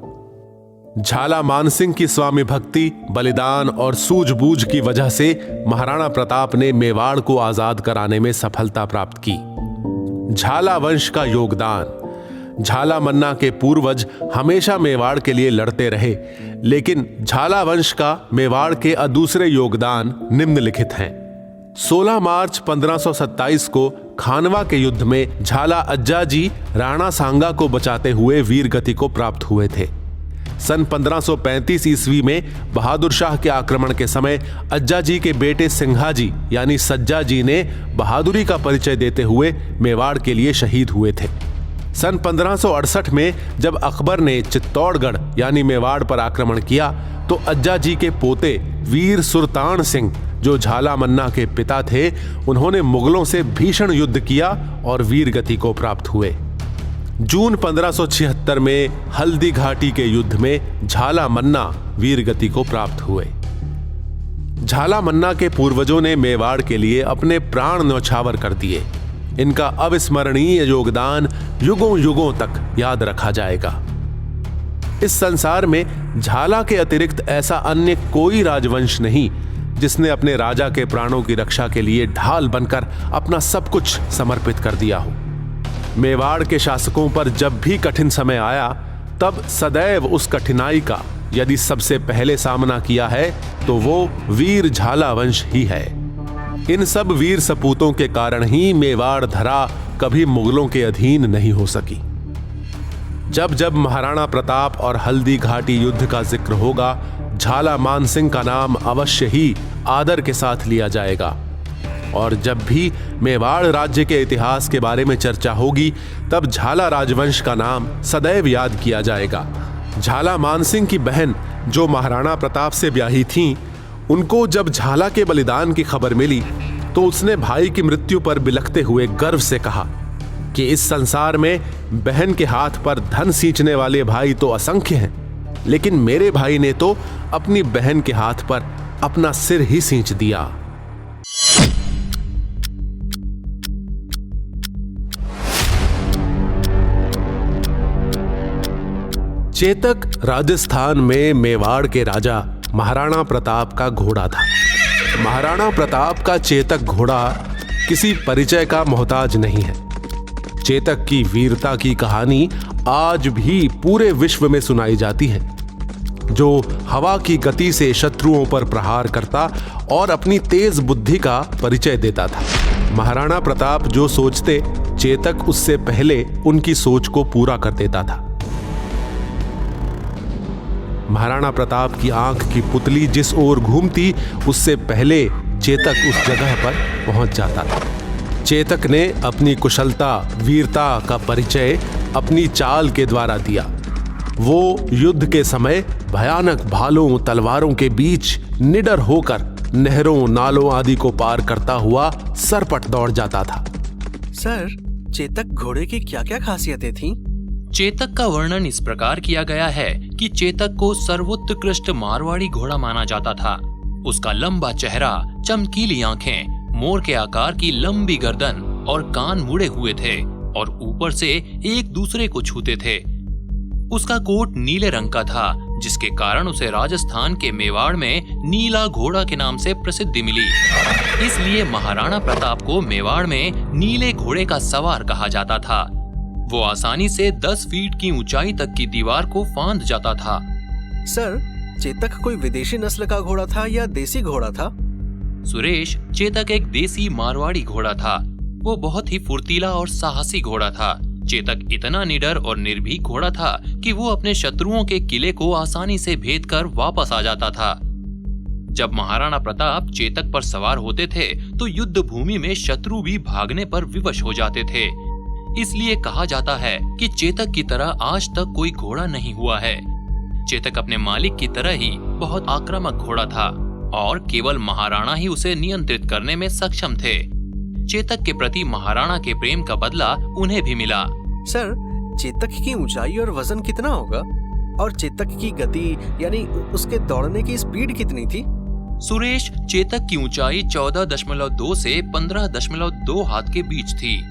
झाला मानसिंह की स्वामी भक्ति, बलिदान और सूझबूझ की वजह से महाराणा प्रताप ने मेवाड़ को आजाद कराने में सफलता प्राप्त की। झाला वंश का योगदान। झाला मन्ना के पूर्वज हमेशा मेवाड़ के लिए लड़ते रहे, लेकिन झाला वंश का मेवाड़ के दूसरे योगदान निम्नलिखित हैं। 16 मार्च 1527 को खानवा के युद्ध में झाला अज्जाजी राणा सांगा को बचाते हुए वीर गति को प्राप्त हुए थे। सन 1535 ईस्वी में बहादुर शाह के आक्रमण के समय अज्जाजी के बेटे सिंघाजी यानी सज्जाजी ने बहादुरी का परिचय देते हुए मेवाड़ के लिए शहीद हुए थे। सन 1568 में जब अकबर ने चित्तौड़गढ़ यानी मेवाड़ पर आक्रमण किया तो अज्जा जी के पोते वीर सुरतान सिंह, जो झाला मन्ना के पिता थे, उन्होंने मुगलों से भीषण युद्ध किया और वीर गति को प्राप्त हुए। जून 1576 में हल्दी घाटी के युद्ध में झाला मन्ना वीर गति को प्राप्त हुए। झाला मन्ना के पूर्वजों ने मेवाड़ के लिए अपने प्राण न्यौछावर कर दिए। इनका अविस्मरणीय योगदान युगों युगों तक याद रखा जाएगा। इस संसार में झाला के अतिरिक्त ऐसा अन्य कोई राजवंश नहीं जिसने अपने राजा के प्राणों की रक्षा के लिए ढाल बनकर अपना सब कुछ समर्पित कर दिया हो। मेवाड़ के शासकों पर जब भी कठिन समय आया, तब सदैव उस कठिनाई का यदि सबसे पहले सामना किया है तो वो वीर झाला वंश ही है। इन सब वीर सपूतों के कारण ही मेवाड़ धरा कभी मुगलों के अधीन नहीं हो सकी। जब जब महाराणा प्रताप और हल्दी घाटी युद्ध का जिक्र होगा, झाला मानसिंह का नाम अवश्य ही आदर के साथ लिया जाएगा। और जब भी मेवाड़ राज्य के इतिहास के बारे में चर्चा होगी, तब झाला राजवंश का नाम सदैव याद किया जाएगा। झाला मानसिंह की बहन, जो महाराणा प्रताप से ब्याही थीं, उनको जब झाला के बलिदान की खबर मिली तो उसने भाई की मृत्यु पर बिलखते हुए गर्व से कहा कि इस संसार में बहन के हाथ पर धन सींचने वाले भाई तो असंख्य हैं, लेकिन मेरे भाई ने तो अपनी बहन के हाथ पर अपना सिर ही सींच दिया। चेतक राजस्थान में मेवाड़ के राजा महाराणा प्रताप का घोड़ा था। महाराणा प्रताप का चेतक घोड़ा किसी परिचय का मोहताज नहीं है। चेतक की वीरता की कहानी आज भी पूरे विश्व में सुनाई जाती है, जो हवा की गति से शत्रुओं पर प्रहार करता और अपनी तेज बुद्धि का परिचय देता था। महाराणा प्रताप जो सोचते, चेतक उससे पहले उनकी सोच को पूरा कर देता था। महाराणा प्रताप की आंख की पुतली जिस ओर घूमती, उससे पहले चेतक उस जगह पर पहुंच जाता था। चेतक ने अपनी कुशलता, वीरता का परिचय अपनी चाल के द्वारा दिया। वो युद्ध के समय भयानक भालों, तलवारों के बीच निडर होकर नहरों, नालों आदि को पार करता हुआ सरपट दौड़ जाता था। सर, चेतक घोड़े की क्या क्या खासियतें थीं? चेतक का वर्णन इस प्रकार किया गया है कि चेतक को सर्वोत्कृष्ट मारवाड़ी घोड़ा माना जाता था। उसका लंबा चेहरा, चमकीली आंखें, मोर के आकार की लंबी गर्दन और कान मुड़े हुए थे और ऊपर से एक दूसरे को छूते थे। उसका कोट नीले रंग का था, जिसके कारण उसे राजस्थान के मेवाड़ में नीला घोड़ा के नाम से प्रसिद्धि मिली। इसलिए महाराणा प्रताप को मेवाड़ में नीले घोड़े का सवार कहा जाता था। वो आसानी से 10 फीट की ऊंचाई तक की दीवार को फांद जाता था। सर, चेतक कोई विदेशी नस्ल का घोड़ा था या देसी घोड़ा था? सुरेश, चेतक एक देसी मारवाड़ी घोड़ा था। वो बहुत ही फुर्तीला और साहसी घोड़ा था। चेतक इतना निडर और निर्भीक घोड़ा था कि वो अपने शत्रुओं के किले को आसानी से भेद कर वापस आ जाता था। जब महाराणा प्रताप चेतक पर सवार होते थे तो युद्ध भूमि में शत्रु भी भागने पर विवश हो जाते थे। इसलिए कहा जाता है कि चेतक की तरह आज तक कोई घोड़ा नहीं हुआ है। चेतक अपने मालिक की तरह ही बहुत आक्रामक घोड़ा था और केवल महाराणा ही उसे नियंत्रित करने में सक्षम थे। चेतक के प्रति महाराणा के प्रेम का बदला उन्हें भी मिला। सर, चेतक की ऊंचाई और वजन कितना होगा? और चेतक की गति यानी उसके दौड़ने की स्पीड कितनी थी? सुरेश, चेतक की ऊंचाई 14.2 से 15.2 हाथ के बीच थी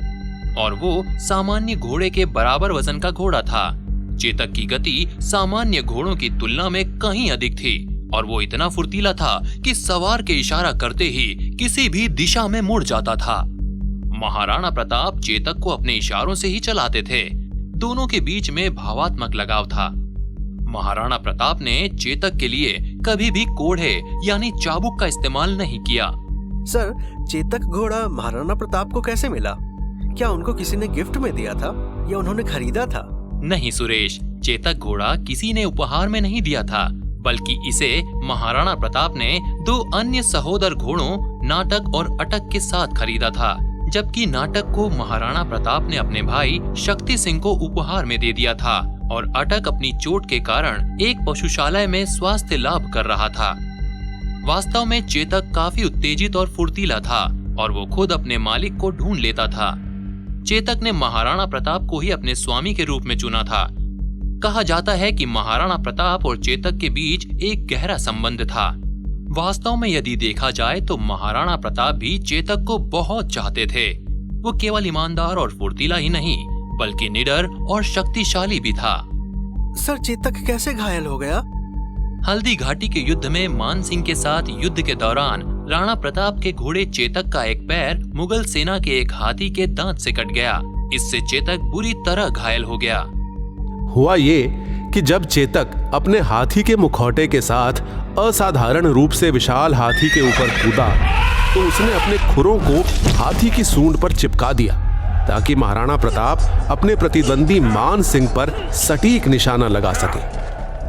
और वो सामान्य घोड़े के बराबर वजन का घोड़ा था। चेतक की गति सामान्य घोड़ों की तुलना में कहीं अधिक थी और वो इतना फुर्तीला था कि सवार के इशारा करते ही किसी भी दिशा में मुड़ जाता था। महाराणा प्रताप चेतक को अपने इशारों से ही चलाते थे। दोनों के बीच में भावात्मक लगाव था। महाराणा प्रताप ने चेतक के लिए कभी भी कोड़े यानी चाबुक का इस्तेमाल नहीं किया। सर, चेतक घोड़ा महाराणा प्रताप को कैसे मिला? क्या उनको किसी ने गिफ्ट में दिया था या उन्होंने खरीदा था? नहीं सुरेश, चेतक घोड़ा किसी ने उपहार में नहीं दिया था, बल्कि इसे महाराणा प्रताप ने 2 अन्य सहोदर घोड़ों नाटक और अटक के साथ खरीदा था। जबकि नाटक को महाराणा प्रताप ने अपने भाई शक्ति सिंह को उपहार में दे दिया था और अटक अपनी चोट के कारण एक पशुशाला में स्वास्थ्य लाभ कर रहा था। वास्तव में चेतक काफी उत्तेजित और फुर्तीला था और वो खुद अपने मालिक को ढूंढ लेता था। चेतक ने महाराणा प्रताप को ही अपने स्वामी के रूप में चुना था। कहा जाता है कि महाराणा प्रताप और चेतक के बीच एक गहरा संबंध था। वास्तव में यदि देखा जाए तो महाराणा प्रताप भी चेतक को बहुत चाहते थे। वो केवल ईमानदार और फुर्तीला ही नहीं बल्कि निडर और शक्तिशाली भी था। सर, चेतक कैसे घायल हो गया? हल्दी घाटी के युद्ध में मान सिंह के साथ युद्ध के दौरान राणा प्रताप के घोड़े चेतक का एक पैर मुगल सेना के एक हाथी के दांत से कट गया। इससे चेतक बुरी तरह घायल हो गया। हुआ ये कि जब चेतक अपने हाथी के मुखौटे के साथ असाधारण रूप से विशाल हाथी के ऊपर कूदा तो उसने अपने खुरों को हाथी की सूंड पर चिपका दिया ताकि महाराणा प्रताप अपने प्रतिद्वंदी मान सिंह पर सटीक निशाना लगा सके।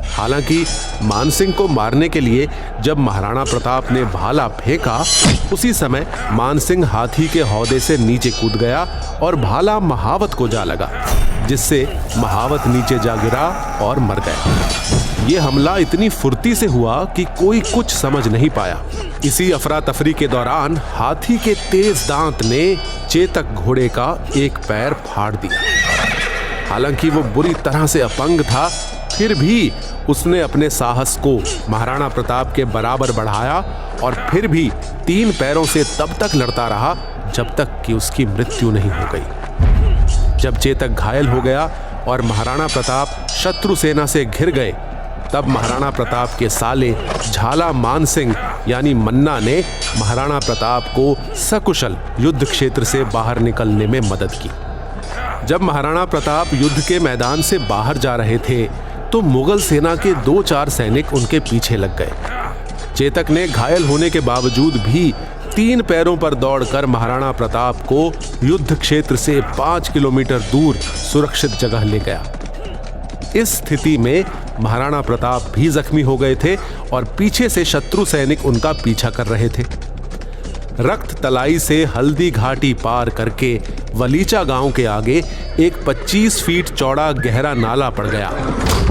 हालांकि मान सिंह को मारने के लिए जब महाराणा प्रताप ने भाला फेंका, उसी समय मान सिंह हाथी के हौदे से नीचे कूद गया और भाला महावत को जा लगा, जिससे महावत नीचे जा गिरा और मर गया। ये हमला इतनी फुर्ती से हुआ कि कोई कुछ समझ नहीं पाया। इसी अफरा तफरी के दौरान हाथी के तेज दांत ने चेतक घोड़े का एक पैर फाड़ दिया। हालांकि वो बुरी तरह से अपंग था, फिर भी उसने अपने साहस को महाराणा प्रताप के बराबर बढ़ाया और फिर भी 3 पैरों से तब तक लड़ता रहा जब तक कि उसकी मृत्यु नहीं हो गई। जब चेतक घायल हो गया और महाराणा प्रताप शत्रु सेना से घिर गए, तब महाराणा प्रताप के साले झाला मान सिंह यानी मन्ना ने महाराणा प्रताप को सकुशल युद्ध क्षेत्र से बाहर निकलने में मदद की। जब महाराणा प्रताप युद्ध के मैदान से बाहर जा रहे थे तो मुगल सेना के 2-4 सैनिक उनके पीछे लग गए। चेतक ने घायल होने के बावजूद भी 3 पैरों पर दौड़कर महाराणा प्रताप को युद्ध क्षेत्र से 5 किलोमीटर दूर सुरक्षित जगह ले गया। इस स्थिति में महाराणा प्रताप भी जख्मी हो गए थे और पीछे से शत्रु सैनिक उनका पीछा कर रहे थे। रक्त तलाई से हल्दी घाटी पार करके वलीचा गांव के आगे एक 25 फीट चौड़ा गहरा नाला पड़ गया।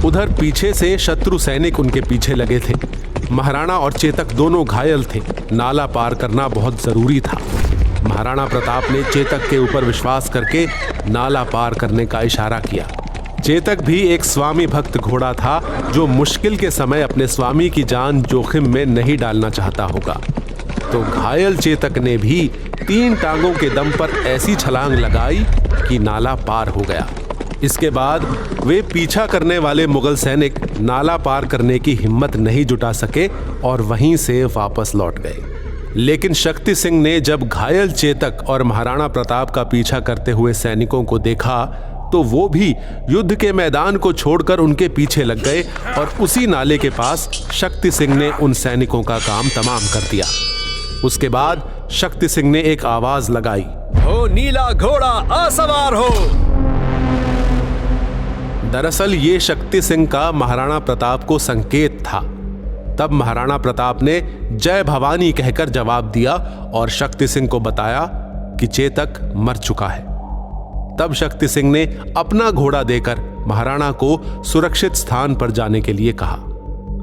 उधर पीछे से शत्रु सैनिक उनके पीछे लगे थे। महाराणा और चेतक दोनों घायल थे। नाला पार करना बहुत जरूरी था। महाराणा प्रताप ने चेतक के ऊपर विश्वास करके नाला पार करने का इशारा किया। चेतक भी एक स्वामी भक्त घोड़ा था जो मुश्किल के समय अपने स्वामी की जान जोखिम में नहीं डालना चाहता होगा। तो घायल चेतक ने भी 3 टांगों के दम पर ऐसी छलांग लगाई कि नाला पार हो गया। इसके बाद वे पीछा करने वाले मुगल सैनिक नाला पार करने की हिम्मत नहीं जुटा सके और वहीं से वापस लौट गए। लेकिन शक्ति सिंह ने जब घायल चेतक और महाराणा प्रताप का पीछा करते हुए सैनिकों को देखा तो वो भी युद्ध के मैदान को छोड़कर उनके पीछे लग गए और उसी नाले के पास शक्ति सिंह ने उन सैनिकों का काम तमाम कर दिया। उसके बाद शक्ति सिंह ने एक आवाज लगाई, हो नीला घोड़ा असवार हो। दरअसल ये शक्ति सिंह का महाराणा प्रताप को संकेत था। तब महाराणा प्रताप ने जय भवानी कहकर जवाब दिया और शक्ति सिंह को बताया कि चेतक मर चुका है। तब शक्ति सिंह ने अपना घोड़ा देकर महाराणा को सुरक्षित स्थान पर जाने के लिए कहा।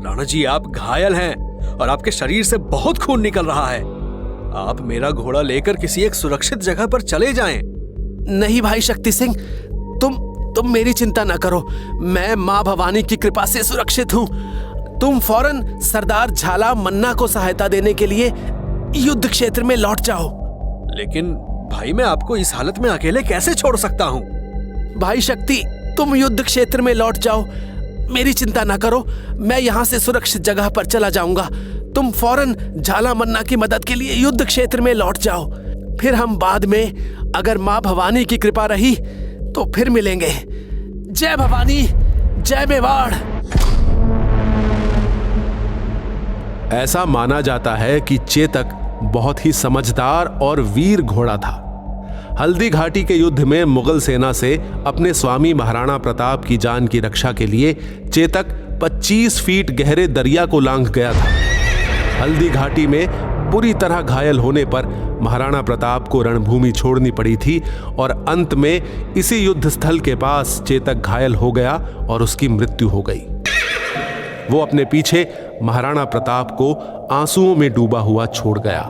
राणा जी, आप घायल हैं और आपके शरीर से बहुत खून निकल रहा है। आप मेरा घोड़ा लेकर किसी एक सुरक्षित जगह पर चले जाएं। नहीं भाई शक्ति सिंह, तुम मेरी चिंता ना करो। मैं माँ भवानी की कृपा से सुरक्षित हूँ। तुम फौरन सरदार झाला मन्ना को सहायता देने के लिए युद्ध क्षेत्र में लौट जाओ। लेकिन भाई, मैं आपको इस हालत में अकेले कैसे छोड़ सकता हूँ? भाई शक्ति, तुम युद्ध क्षेत्र में लौट जाओ। मेरी चिंता ना करो, मैं यहाँ से सुरक्षित जगह पर चला जाऊंगा। तुम फौरन झाला मन्ना की मदद के लिए युद्ध क्षेत्र में लौट जाओ। फिर हम बाद में अगर माँ भवानी की कृपा रही तो फिर मिलेंगे। जय भवानी, जय मेवाड़। ऐसा माना जाता है कि चेतक बहुत ही समझदार और वीर घोड़ा था। हल्दी घाटी के युद्ध में मुगल सेना से अपने स्वामी महाराणा प्रताप की जान की रक्षा के लिए चेतक 25 फीट गहरे दरिया को लांघ गया था। हल्दी घाटी में बुरी तरह घायल होने पर महाराणा प्रताप को रणभूमि छोड़नी पड़ी थी और अंत में इसी युद्ध स्थल के पास चेतक घायल हो गया और उसकी मृत्यु हो गई। वो अपने पीछे महाराणा प्रताप को आंसुओं में डूबा हुआ छोड़ गया।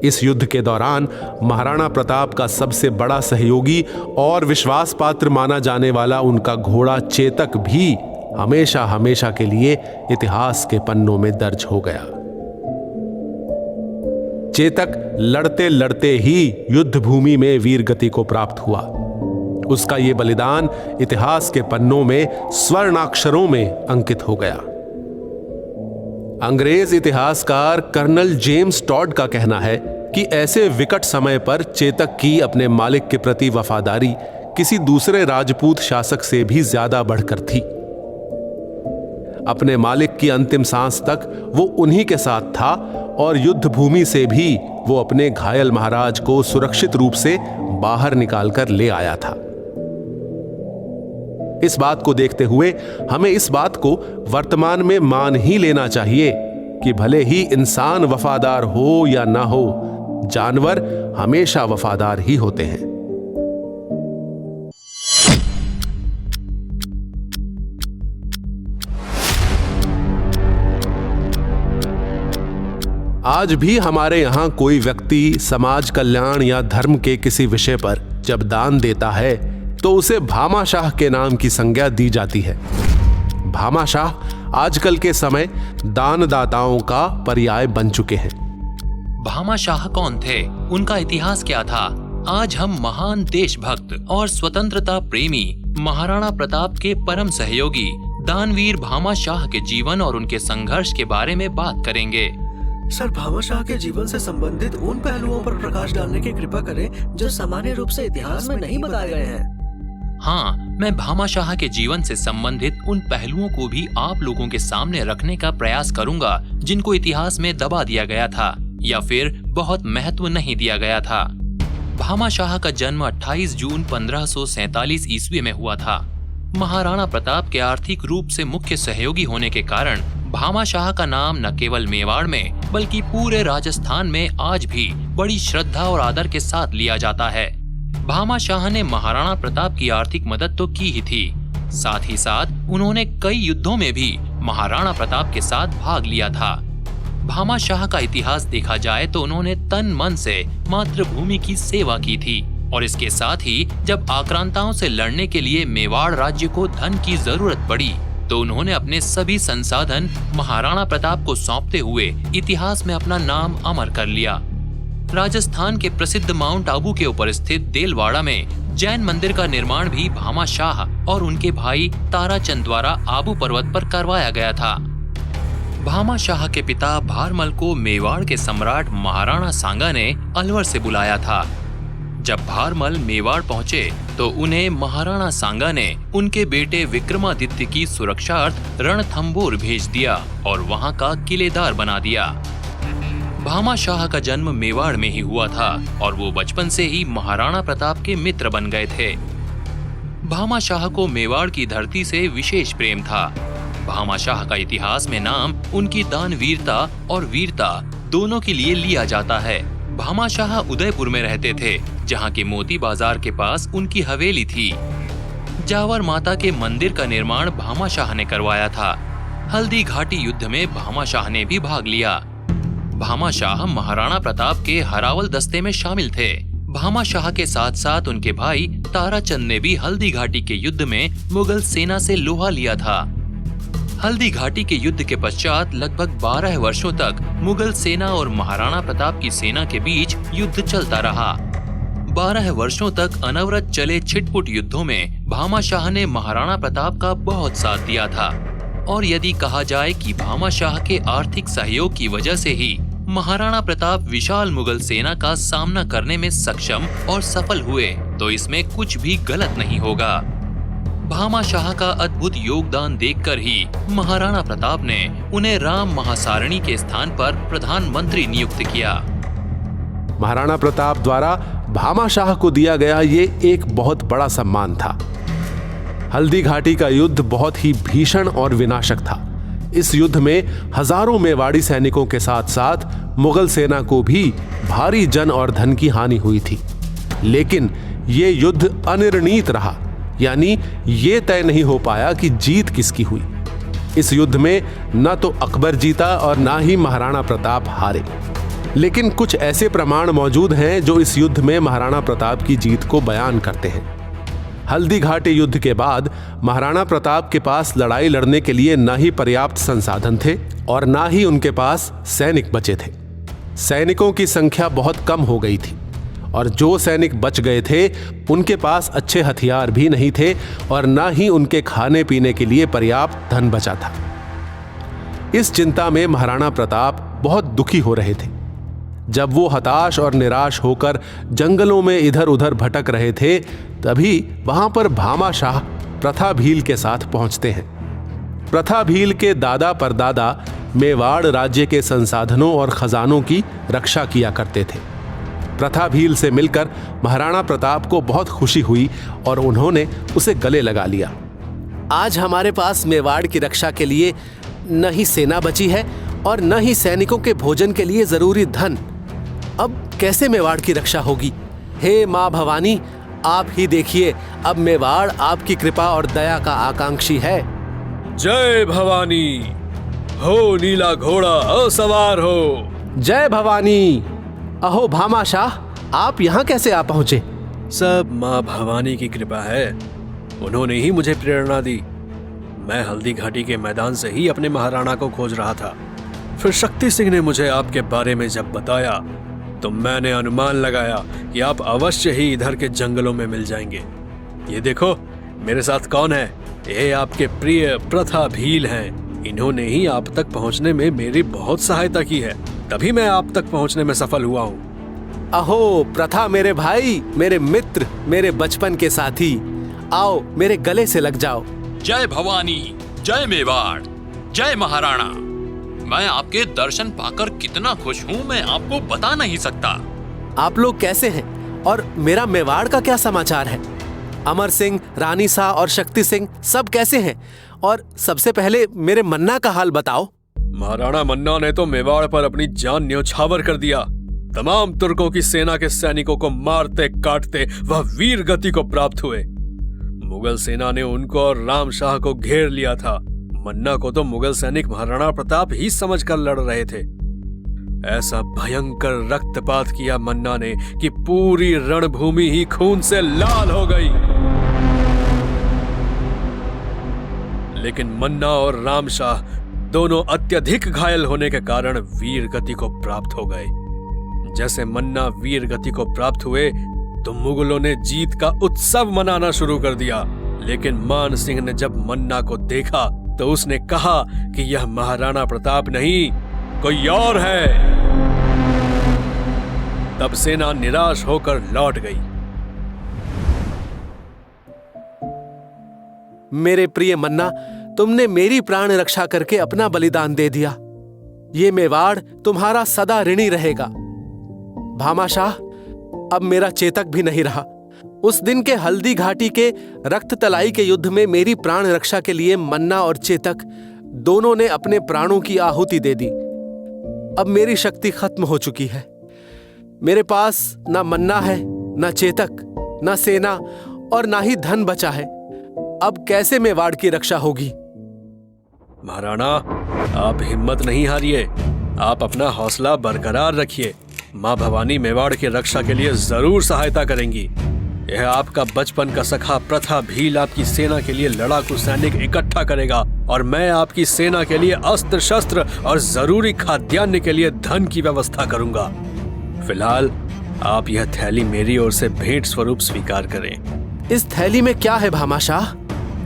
इस युद्ध के दौरान महाराणा प्रताप का सबसे बड़ा सहयोगी और विश्वास पात्र माना जाने वाला उनका घोड़ा चेतक भी हमेशा हमेशा के लिए इतिहास के पन्नों में दर्ज हो गया। चेतक लड़ते लड़ते ही युद्ध भूमि में वीर गति को प्राप्त हुआ। उसका यह बलिदान इतिहास के पन्नों में स्वर्णाक्षरों में अंकित हो गया। अंग्रेज इतिहासकार कर्नल जेम्स टॉड का कहना है कि ऐसे विकट समय पर चेतक की अपने मालिक के प्रति वफादारी किसी दूसरे राजपूत शासक से भी ज्यादा बढ़कर थी। अपने मालिक की अंतिम सांस तक वो उन्हीं के साथ था और युद्ध भूमि से भी वो अपने घायल महाराज को सुरक्षित रूप से बाहर निकालकर ले आया था। इस बात को देखते हुए हमें इस बात को वर्तमान में मान ही लेना चाहिए कि भले ही इंसान वफादार हो या ना हो, जानवर हमेशा वफादार ही होते हैं। आज भी हमारे यहां कोई व्यक्ति समाज कल्याण या धर्म के किसी विषय पर जब दान देता है तो उसे भामाशाह के नाम की संज्ञा दी जाती है। भामाशाह आजकल के समय दानदाताओं का पर्याय बन चुके हैं। भामाशाह कौन थे, उनका इतिहास क्या था? आज हम महान देशभक्त और स्वतंत्रता प्रेमी महाराणा प्रताप के परम सहयोगी दानवीर भामाशाह के जीवन और उनके संघर्ष के बारे में बात करेंगे। सर, भामाशाह के जीवन से संबंधित उन पहलुओं पर प्रकाश डालने की कृपा करें जो सामान्य रूप से इतिहास में नहीं बताए गए हैं। हाँ, मैं भामाशाह के जीवन से संबंधित उन पहलुओं को भी आप लोगों के सामने रखने का प्रयास करूंगा जिनको इतिहास में दबा दिया गया था या फिर बहुत महत्व नहीं दिया गया था। भामाशाह का जन्म 28 जून 1547 ईस्वी में हुआ था। महाराणा प्रताप के आर्थिक रूप से मुख्य सहयोगी होने के कारण भामाशाह का नाम न केवल मेवाड़ में बल्कि पूरे राजस्थान में आज भी बड़ी श्रद्धा और आदर के साथ लिया जाता है। भामाशाह ने महाराणा प्रताप की आर्थिक मदद तो की ही थी, साथ ही साथ उन्होंने कई युद्धों में भी महाराणा प्रताप के साथ भाग लिया था। भामाशाह का इतिहास देखा जाए तो उन्होंने तन मन से मातृभूमि की सेवा की थी और इसके साथ ही जब आक्रांताओं से लड़ने के लिए मेवाड़ राज्य को धन की जरूरत पड़ी तो उन्होंने अपने सभी संसाधन महाराणा प्रताप को सौंपते हुए इतिहास में अपना नाम अमर कर लिया। राजस्थान के प्रसिद्ध माउंट आबू के ऊपर स्थित देलवाड़ा में जैन मंदिर का निर्माण भी भामाशाह और उनके भाई ताराचंद द्वारा आबू पर्वत पर करवाया गया था। भामाशाह के पिता भारमल को मेवाड़ के सम्राट महाराणा सांगा ने अलवर से बुलाया था। जब भारमल मेवाड़ पहुंचे तो उन्हें महाराणा सांगा ने उनके बेटे विक्रमादित्य की सुरक्षार्थ रणथंबोर भेज दिया और वहां का किलेदार बना दिया। भामाशाह का जन्म मेवाड़ में ही हुआ था और वो बचपन से ही महाराणा प्रताप के मित्र बन गए थे। भामाशाह को मेवाड़ की धरती से विशेष प्रेम था। भामाशाह का इतिहास में नाम उनकी दानवीरता और वीरता दोनों के लिए लिया जाता है। भामाशाह उदयपुर में रहते थे, जहाँ के मोती बाजार के पास उनकी हवेली थी। जावर माता के मंदिर का निर्माण भामाशाह ने करवाया था। हल्दी घाटी युद्ध में भामाशाह ने भी भाग लिया। भामाशाह महाराणा प्रताप के हरावल दस्ते में शामिल थे। भामाशाह के साथ साथ उनके भाई ताराचंद ने भी हल्दी घाटी के युद्ध में मुगल सेना से लोहा लिया था। हल्दी घाटी के युद्ध के पश्चात लगभग 12 वर्षों तक मुगल सेना और महाराणा प्रताप की सेना के बीच युद्ध चलता रहा। 12 वर्षों तक अनवरत चले छिटपुट युद्धों में भामाशाह ने महाराणा प्रताप का बहुत साथ दिया था और यदि कहा जाए कि भामाशाह के आर्थिक सहयोग की वजह से ही महाराणा प्रताप विशाल मुगल सेना का सामना करने में सक्षम और सफल हुए तो इसमें कुछ भी गलत नहीं होगा। भामाशाह का अद्भुत योगदान देखकर ही महाराणा प्रताप ने उन्हें राम महासारणी के स्थान पर प्रधानमंत्री नियुक्त किया। महाराणा प्रताप द्वारा भामाशाह को दिया गया ये एक बहुत बड़ा सम्मान था। हल्दी घाटी का युद्ध बहुत ही भीषण और विनाशक था। इस युद्ध में हजारों मेवाड़ी सैनिकों के साथ साथ मुगल सेना को भी भारी जन और धन की हानि हुई थी। लेकिन ये युद्ध अनिर्णीत रहा, यानी ये तय नहीं हो पाया कि जीत किसकी हुई। इस युद्ध में न तो अकबर जीता और ना ही महाराणा प्रताप हारे। लेकिन कुछ ऐसे प्रमाण मौजूद हैं जो इस युद्ध में महाराणा प्रताप की जीत को बयान करते हैं। हल्दी घाटी युद्ध के बाद महाराणा प्रताप के पास लड़ाई लड़ने के लिए न ही पर्याप्त संसाधन थे और ना ही उनके पास सैनिक बचे थे। सैनिकों की संख्या बहुत कम हो गई थी और जो सैनिक बच गए थे उनके पास अच्छे हथियार भी नहीं थे और ना ही उनके खाने पीने के लिए पर्याप्त धन बचा था। इस चिंता में महाराणा प्रताप बहुत दुखी हो रहे थे। जब वो हताश और निराश होकर जंगलों में इधर उधर भटक रहे थे, तभी वहां पर भामा शाह प्रथा भील के साथ पहुंचते हैं। प्रथा भील के दादा परदादा मेवाड़ राज्य के संसाधनों और खजानों की रक्षा किया करते थे। प्रथा भील से मिलकर महाराणा प्रताप को बहुत खुशी हुई और उन्होंने उसे गले लगा लिया। आज हमारे पास मेवाड़ की रक्षा के लिए न ही सेना बची है और न ही सैनिकों के भोजन के लिए जरूरी धन। अब कैसे मेवाड़ की रक्षा होगी? हे माँ भवानी, आप ही देखिए, अब मेवाड़ आपकी कृपा और दया का आकांक्षी है। जय भवानी हो, नीला घोड़ा असवार हो। जय भवानी। अहो भामा शाह, आप यहाँ कैसे आ पहुंचे? सब माँ भवानी की कृपा है, उन्होंने ही मुझे प्रेरणा दी। मैं हल्दी घाटी के मैदान से ही अपने महाराणा को खोज रहा था। फिर शक्ति सिंह ने मुझे आपके बारे में जब बताया तो मैंने अनुमान लगाया कि आप अवश्य ही इधर के जंगलों में मिल जाएंगे। ये देखो मेरे साथ कौन है, ये आपके प्रिय प्रथा भील हैं। इन्होंने ही आप तक पहुंचने में मेरी बहुत सहायता की है, तभी मैं आप तक पहुंचने में सफल हुआ हूँ। अहो प्रथा, मेरे भाई, मेरे मित्र, मेरे बचपन के साथी, आओ मेरे गले से लग जाओ। जय भवानी, जय मेवाड़, जय महाराणा। मैं आपके दर्शन पाकर कितना खुश हूँ, मैं आपको बता नहीं सकता। आप लोग कैसे हैं और मेरा मेवाड़ का क्या समाचार है? अमर सिंह, रानी सा और शक्ति सिंह सब कैसे हैं? और सबसे पहले मेरे मन्ना का हाल बताओ। महाराणा मन्ना ने तो मेवाड़ पर अपनी जान न्यौछावर कर दिया। तमाम तुर्कों की सेना के सैनिकों को मारते काटते वह वीर गति को प्राप्त हुए। मुगल सेना ने उनको और राम शाह को घेर लिया था। मन्ना को तो मुगल सैनिक महाराणा प्रताप ही समझकर लड़ रहे थे। ऐसा भयंकर रक्तपात किया मन्ना ने कि पूरी रणभूमि ही खून से लाल हो गई। लेकिन मन्ना और राम शाह दोनों अत्यधिक घायल होने के कारण वीर गति को प्राप्त हो गए। जैसे मन्ना वीर गति को प्राप्त हुए तो मुगलों ने जीत का उत्सव मनाना शुरू कर दिया। लेकिन मान सिंह ने जब मन्ना को देखा तो उसने कहा कि यह महाराणा प्रताप नहीं, कोई और है। तब सेना निराश होकर लौट गई। मेरे प्रिय मन्ना, तुमने मेरी प्राण रक्षा करके अपना बलिदान दे दिया। ये मेवाड़ तुम्हारा सदा ऋणी रहेगा। भामा शाह, अब मेरा चेतक भी नहीं रहा। उस दिन के हल्दी घाटी के रक्त तलाई के युद्ध में मेरी प्राण रक्षा के लिए मन्ना और चेतक दोनों ने अपने प्राणों की आहुति दे दी। अब मेरी शक्ति खत्म हो चुकी है। मेरे पास ना मन्ना है, ना चेतक, ना सेना और ना ही धन बचा है। अब कैसे मेवाड़ की रक्षा होगी? महाराणा, आप हिम्मत नहीं हारिए, आप अपना हौसला बरकरार रखिए। माँ भवानी मेवाड़ की रक्षा के लिए जरूर सहायता करेंगी। यह आपका बचपन का सखा प्रथा भील आपकी सेना के लिए लड़ाकू सैनिक इकट्ठा करेगा और मैं आपकी सेना के लिए अस्त्र शस्त्र और जरूरी खाद्यान्न के लिए धन की व्यवस्था करूंगा। फिलहाल आप यह थैली मेरी ओर से भेंट स्वरूप स्वीकार करें। इस थैली में क्या है भामा शाह?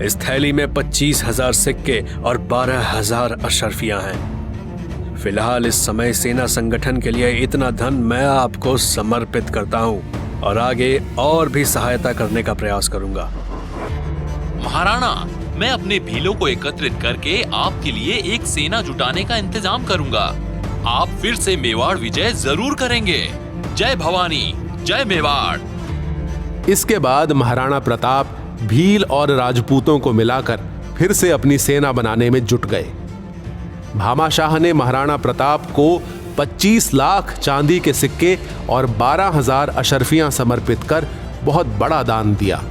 इस थैली में 25,000 सिक्के और 12,000 अशर्फियां हैं। फिलहाल इस समय सेना संगठन के लिए इतना धन मैं आपको समर्पित करता हूं और आगे और भी सहायता करने का प्रयास करूंगा। महाराणा, मैं अपने भीलों को एकत्रित करके आपके लिए एक सेना जुटाने का इंतजाम करूंगा। आप फिर से मेवाड़ विजय जरूर करेंगे। जय भवानी, जय मेवाड़। इसके बाद महाराणा प्रताप भील और राजपूतों को मिलाकर फिर से अपनी सेना बनाने में जुट गए। भामा शाह ने महाराणा प्रताप को 25 लाख चांदी के सिक्के और 12,000 अशर्फियां समर्पित कर बहुत बड़ा दान दिया।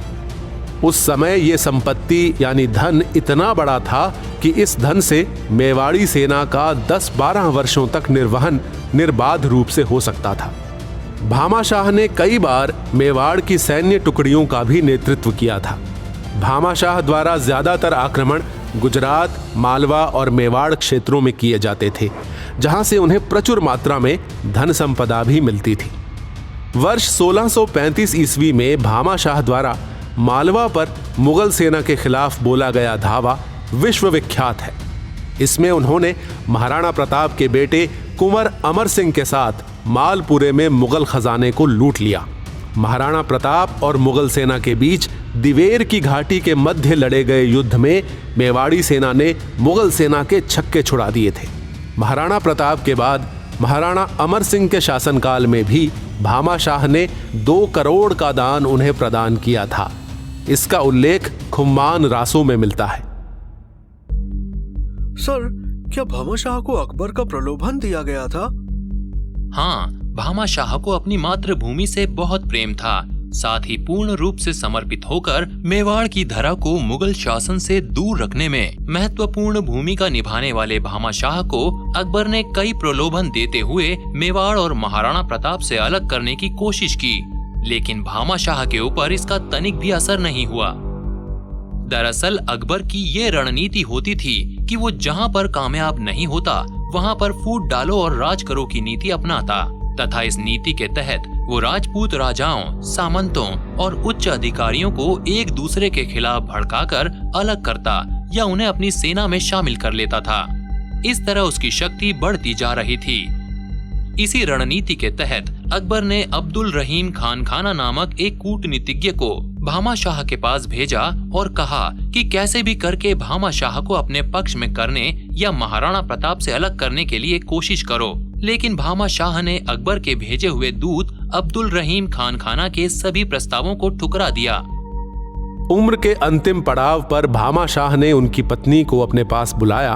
उस समय ये संपत्ति यानी धन इतना बड़ा था कि इस धन से मेवाड़ी सेना का 10-12 वर्षों तक निर्वहन निर्बाध रूप से हो सकता था। भामाशाह ने कई बार मेवाड़ की सैन्य टुकड़ियों का भी नेतृत्व किया था। भामाशाह द्वारा ज्यादातर आक्रमण गुजरात, मालवा और मेवाड़ क्षेत्रों में किए जाते थे, जहां से उन्हें प्रचुर मात्रा में धन संपदा भी मिलती थी। वर्ष 1635 ईस्वी में भामाशाह द्वारा मालवा पर मुगल सेना के खिलाफ बोला गया धावा विश्वविख्यात है। इसमें उन्होंने महाराणा प्रताप के बेटे कुंवर अमर सिंह के साथ मालपुरे में मुगल खजाने को लूट लिया। महाराणा प्रताप और मुगल सेना के बीच दिवेर की घाटी के मध्य लड़े गए युद्ध में मेवाड़ी सेना ने मुगल सेना के छक्के छुड़ा दिए थे। महाराणा प्रताप के बाद महाराणा अमर सिंह के शासनकाल में भी भामाशाह ने 2 करोड़ का दान उन्हें प्रदान किया था। इसका उल्लेख खुम्मान रासों में मिलता है। सर, क्या भामाशाह को अकबर का प्रलोभन दिया गया था? हाँ, भामाशाह को अपनी मातृभूमि से बहुत प्रेम था। साथ ही पूर्ण रूप से समर्पित होकर मेवाड़ की धरा को मुगल शासन से दूर रखने में महत्वपूर्ण भूमिका निभाने वाले भामाशाह को अकबर ने कई प्रलोभन देते हुए मेवाड़ और महाराणा प्रताप से अलग करने की कोशिश की, लेकिन भामाशाह के ऊपर इसका तनिक भी असर नहीं हुआ। दरअसल अकबर की ये रणनीति होती थी कि वो जहाँ पर कामयाब नहीं होता वहाँ पर फूट डालो और राज करो की नीति अपनाता, तथा इस नीति के तहत वो राजपूत राजाओं, सामंतों और उच्च अधिकारियों को एक दूसरे के खिलाफ भड़काकर अलग करता या उन्हें अपनी सेना में शामिल कर लेता था। इस तरह उसकी शक्ति बढ़ती जा रही थी। इसी रणनीति के तहत अकबर ने अब्दुल रहीम खान खाना नामक एक कूटनीतिज्ञ को भामाशाह के पास भेजा और कहा कि कैसे भी करके भामाशाह को अपने पक्ष में करने या महाराणा प्रताप से अलग करने के लिए कोशिश करो। लेकिन भामाशाह ने अकबर के भेजे हुए दूत अब्दुल रहीम खान खाना के सभी प्रस्तावों को ठुकरा दिया। उम्र के अंतिम पड़ाव पर भामाशाह ने उनकी पत्नी को अपने पास बुलाया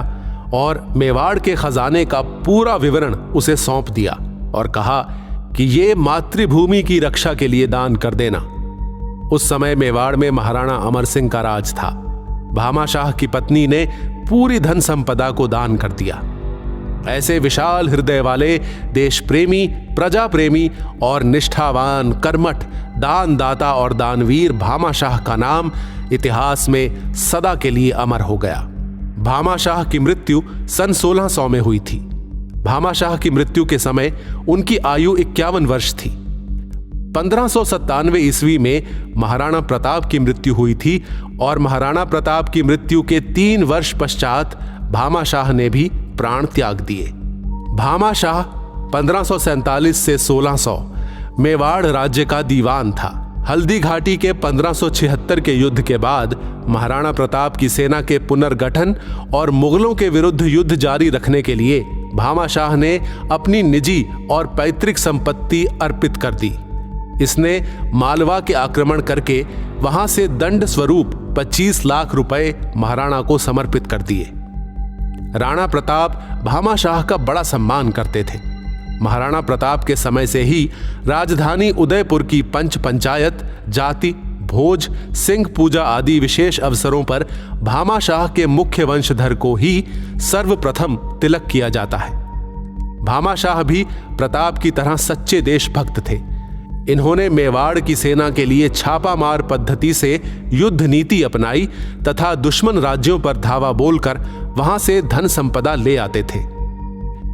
और मेवाड़ के खजाने का पूरा विवरण उसे सौंप दिया और कहा कि ये मातृभूमि की रक्षा के लिए दान कर देना। उस समय मेवाड़ में महाराणा अमर सिंह का राज था। भामाशाह की पत्नी ने पूरी धन संपदा को दान कर दिया। ऐसे विशाल हृदय वाले देश प्रेमी, प्रजा प्रेमी और निष्ठावान, कर्मठ, दानदाता और दानवीर भामाशाह का नाम इतिहास में सदा के लिए अमर हो गया। भामाशाह की मृत्यु सन 1600 में हुई थी। भामाशाह की मृत्यु के समय उनकी आयु 51 वर्ष थी। 1597 ईस्वी में महाराणा प्रताप की मृत्यु हुई थी और महाराणा प्रताप की मृत्यु के 3 वर्ष पश्चात भामाशाह ने भी प्राण त्याग दिए। भामाशाह 1547 से 1600 मेवाड़ राज्य का दीवान था। हल्दी घाटी के 1576 के युद्ध के बाद महाराणा प्रताप की सेना के पुनर्गठन और मुगलों के विरुद्ध युद्ध जारी रखने के लिए भामाशाह ने अपनी निजी और पैतृक संपत्ति अर्पित कर दी। इसने मालवा के आक्रमण करके वहां से दंड स्वरूप 25 लाख रुपए महाराणा को समर्पित कर दिए। राणा प्रताप भामाशाह का बड़ा सम्मान करते थे। महाराणा प्रताप के समय से ही राजधानी उदयपुर की पंच पंचायत, जाति, भोज, सिंह पूजा आदि विशेष अवसरों पर भामाशाह के मुख्य वंशधर को ही सर्वप्रथम तिलक किया जाता है। भामाशाह भी प्रताप की तरह सच्चे देशभक्त थे। इन्होंने मेवाड़ की सेना के लिए छापामार पद्धति से युद्ध नीति अपनाई तथा दुश्मन राज्यों पर धावा बोलकर वहां से धन संपदा ले आते थे।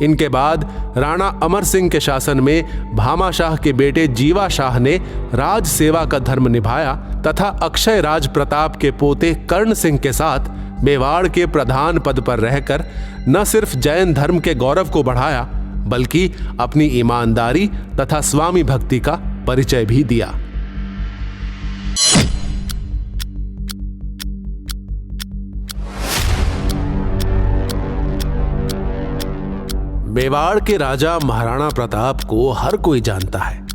इनके बाद राणा अमर सिंह के शासन में भामाशाह के बेटे जीवा शाह ने राज सेवा का धर्म निभाया तथा अक्षय राज प्रताप के पोते कर्ण सिंह के साथ मेवाड़ के प्रधान पद पर रहकर न सिर्फ जैन धर्म के गौरव को बढ़ाया बल्कि अपनी ईमानदारी तथा स्वामी भक्ति का परिचय भी दिया। मेवाड़ के राजा महाराणा प्रताप को हर कोई जानता है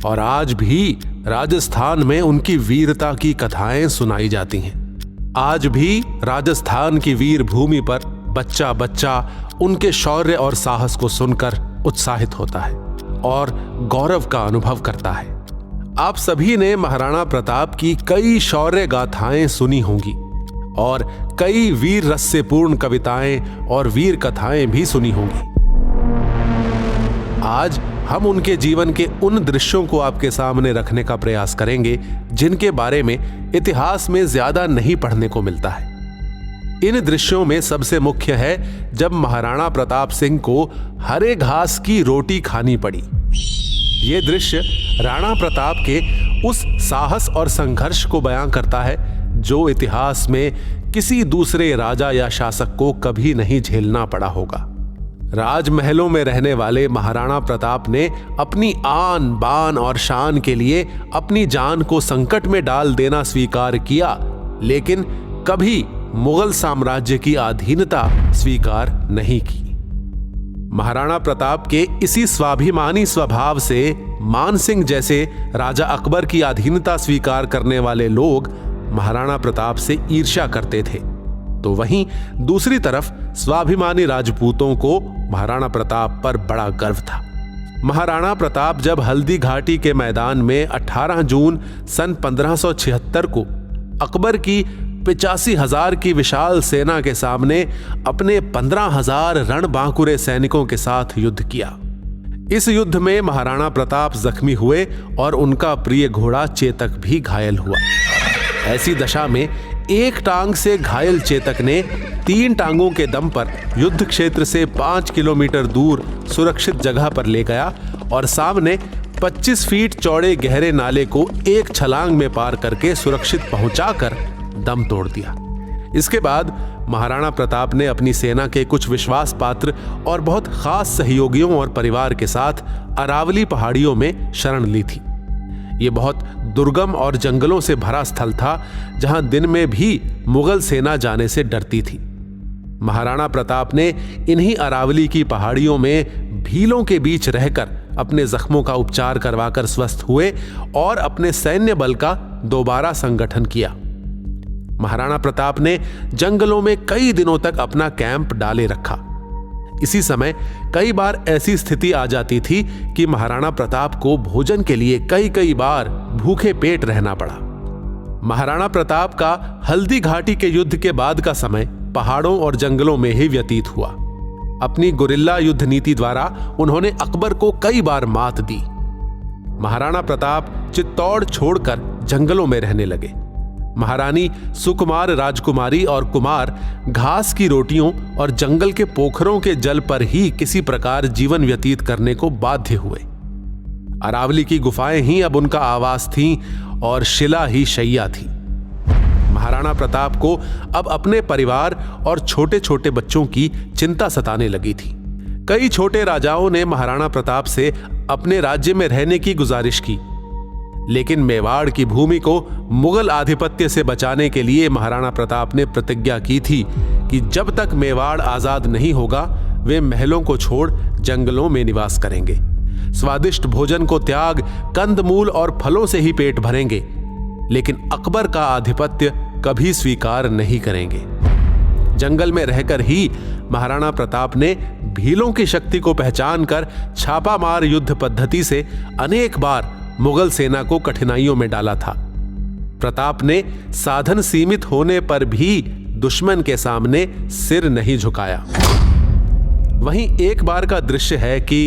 और आज भी राजस्थान में उनकी वीरता की कथाएं सुनाई जाती हैं। आज भी राजस्थान की वीर भूमि पर बच्चा बच्चा उनके शौर्य और साहस को सुनकर उत्साहित होता है और गौरव का अनुभव करता है। आप सभी ने महाराणा प्रताप की कई शौर्य गाथाएं सुनी होंगी और कई वीर रस से पूर्ण कविताएं और वीर कथाएं भी सुनी होंगी। आज हम उनके जीवन के उन दृश्यों को आपके सामने रखने का प्रयास करेंगे जिनके बारे में इतिहास में ज्यादा नहीं पढ़ने को मिलता है। इन दृश्यों में सबसे मुख्य है जब महाराणा प्रताप सिंह को हरे घास की रोटी खानी पड़ी। ये दृश्य राणा प्रताप के उस साहस और संघर्ष को बयां करता है जो इतिहास में किसी दूसरे राजा या शासक को कभी नहीं झेलना पड़ा होगा। राजमहलों में रहने वाले महाराणा प्रताप ने अपनी आन बान और शान के लिए अपनी जान को संकट में डाल देना स्वीकार किया, लेकिन कभी मुगल साम्राज्य की अधीनता स्वीकार नहीं की। महाराणा प्रताप के इसी स्वाभिमानी स्वभाव से मानसिंह जैसे राजा अकबर की अधीनता स्वीकार करने वाले लोग महाराणा प्रताप से ईर्ष्या करते थे, तो वहीं दूसरी तरफ स्वाभिमानी राजपूतों को महाराणा प्रताप पर बड़ा गर्व था। महाराणा प्रताप जब हल्दी घाटी के मैदान में 18 जून सन 1576 को अकबर की 85,000 की विशाल सेना के सामने अपने 15,000 रणबांकुरे सैनिकों के साथ युद्ध किया। इस युद्ध में महाराणा प्रताप जख्मी हुए और उनका प्रिय घोड़ा चेतक भी घायल हुआ। ऐसी दशा में एक टांग से घायल चेतक ने 3 टांगों के दम पर युद्ध क्षेत्र से 5 किलोमीटर दूर सुरक्षित जगह पर ले गया और सामने 25 फीट चौड़े गहरे नाले को एक छलांग में पार करके सुरक्षित पहुंचाकर दम तोड़ दिया। इसके बाद महाराणा प्रताप ने अपनी सेना के कुछ विश्वास पात्र और बहुत खास सहयोगियों और परिवार के साथ अरावली पहाड़ियों में शरण ली थी। ये बहुत दुर्गम और जंगलों से भरा स्थल था जहां दिन में भी मुगल सेना जाने से डरती थी। महाराणा प्रताप ने इन्हीं अरावली की पहाड़ियों में भीलों के बीच रहकर अपने जख्मों का उपचार करवाकर स्वस्थ हुए और अपने सैन्य बल का दोबारा संगठन किया। महाराणा प्रताप ने जंगलों में कई दिनों तक अपना कैंप डाले रखा। इसी समय कई बार ऐसी स्थिति आ जाती थी कि महाराणा प्रताप को भोजन के लिए कई बार भूखे पेट रहना पड़ा। महाराणा प्रताप का हल्दी घाटी के युद्ध के बाद का समय पहाड़ों और जंगलों में ही व्यतीत हुआ। अपनी गुरिल्ला युद्ध नीति द्वारा उन्होंने अकबर को कई बार मात दी। महाराणा प्रताप चित्तौड़ छोड़कर जंगलों में रहने लगे। महारानी सुकुमार राजकुमारी और कुमार घास की रोटियों और जंगल के पोखरों के जल पर ही किसी प्रकार जीवन व्यतीत करने को बाध्य हुए। अरावली की गुफाएं ही अब उनका आवास थीं और शिला ही शैया थी। महाराणा प्रताप को अब अपने परिवार और छोटे छोटे बच्चों की चिंता सताने लगी थी। कई छोटे राजाओं ने महाराणा प्रताप से अपने राज्य में रहने की गुजारिश की, लेकिन मेवाड़ की भूमि को मुगल आधिपत्य से बचाने के लिए महाराणा प्रताप ने प्रतिज्ञा की थी कि जब तक मेवाड़ आजाद नहीं होगा वे महलों को छोड़ जंगलों में निवास करेंगे, स्वादिष्ट भोजन को त्याग कंदमूल और फलों से ही पेट भरेंगे, लेकिन अकबर का आधिपत्य कभी स्वीकार नहीं करेंगे। जंगल में रहकर ही महाराणा प्रताप ने भीलों की शक्ति को पहचान कर छापामार युद्ध पद्धति से अनेक बार मुगल सेना को कठिनाइयों में डाला था। प्रताप ने साधन सीमित होने पर भी दुश्मन के सामने सिर नहीं झुकाया। वहीं एक बार का दृश्य है कि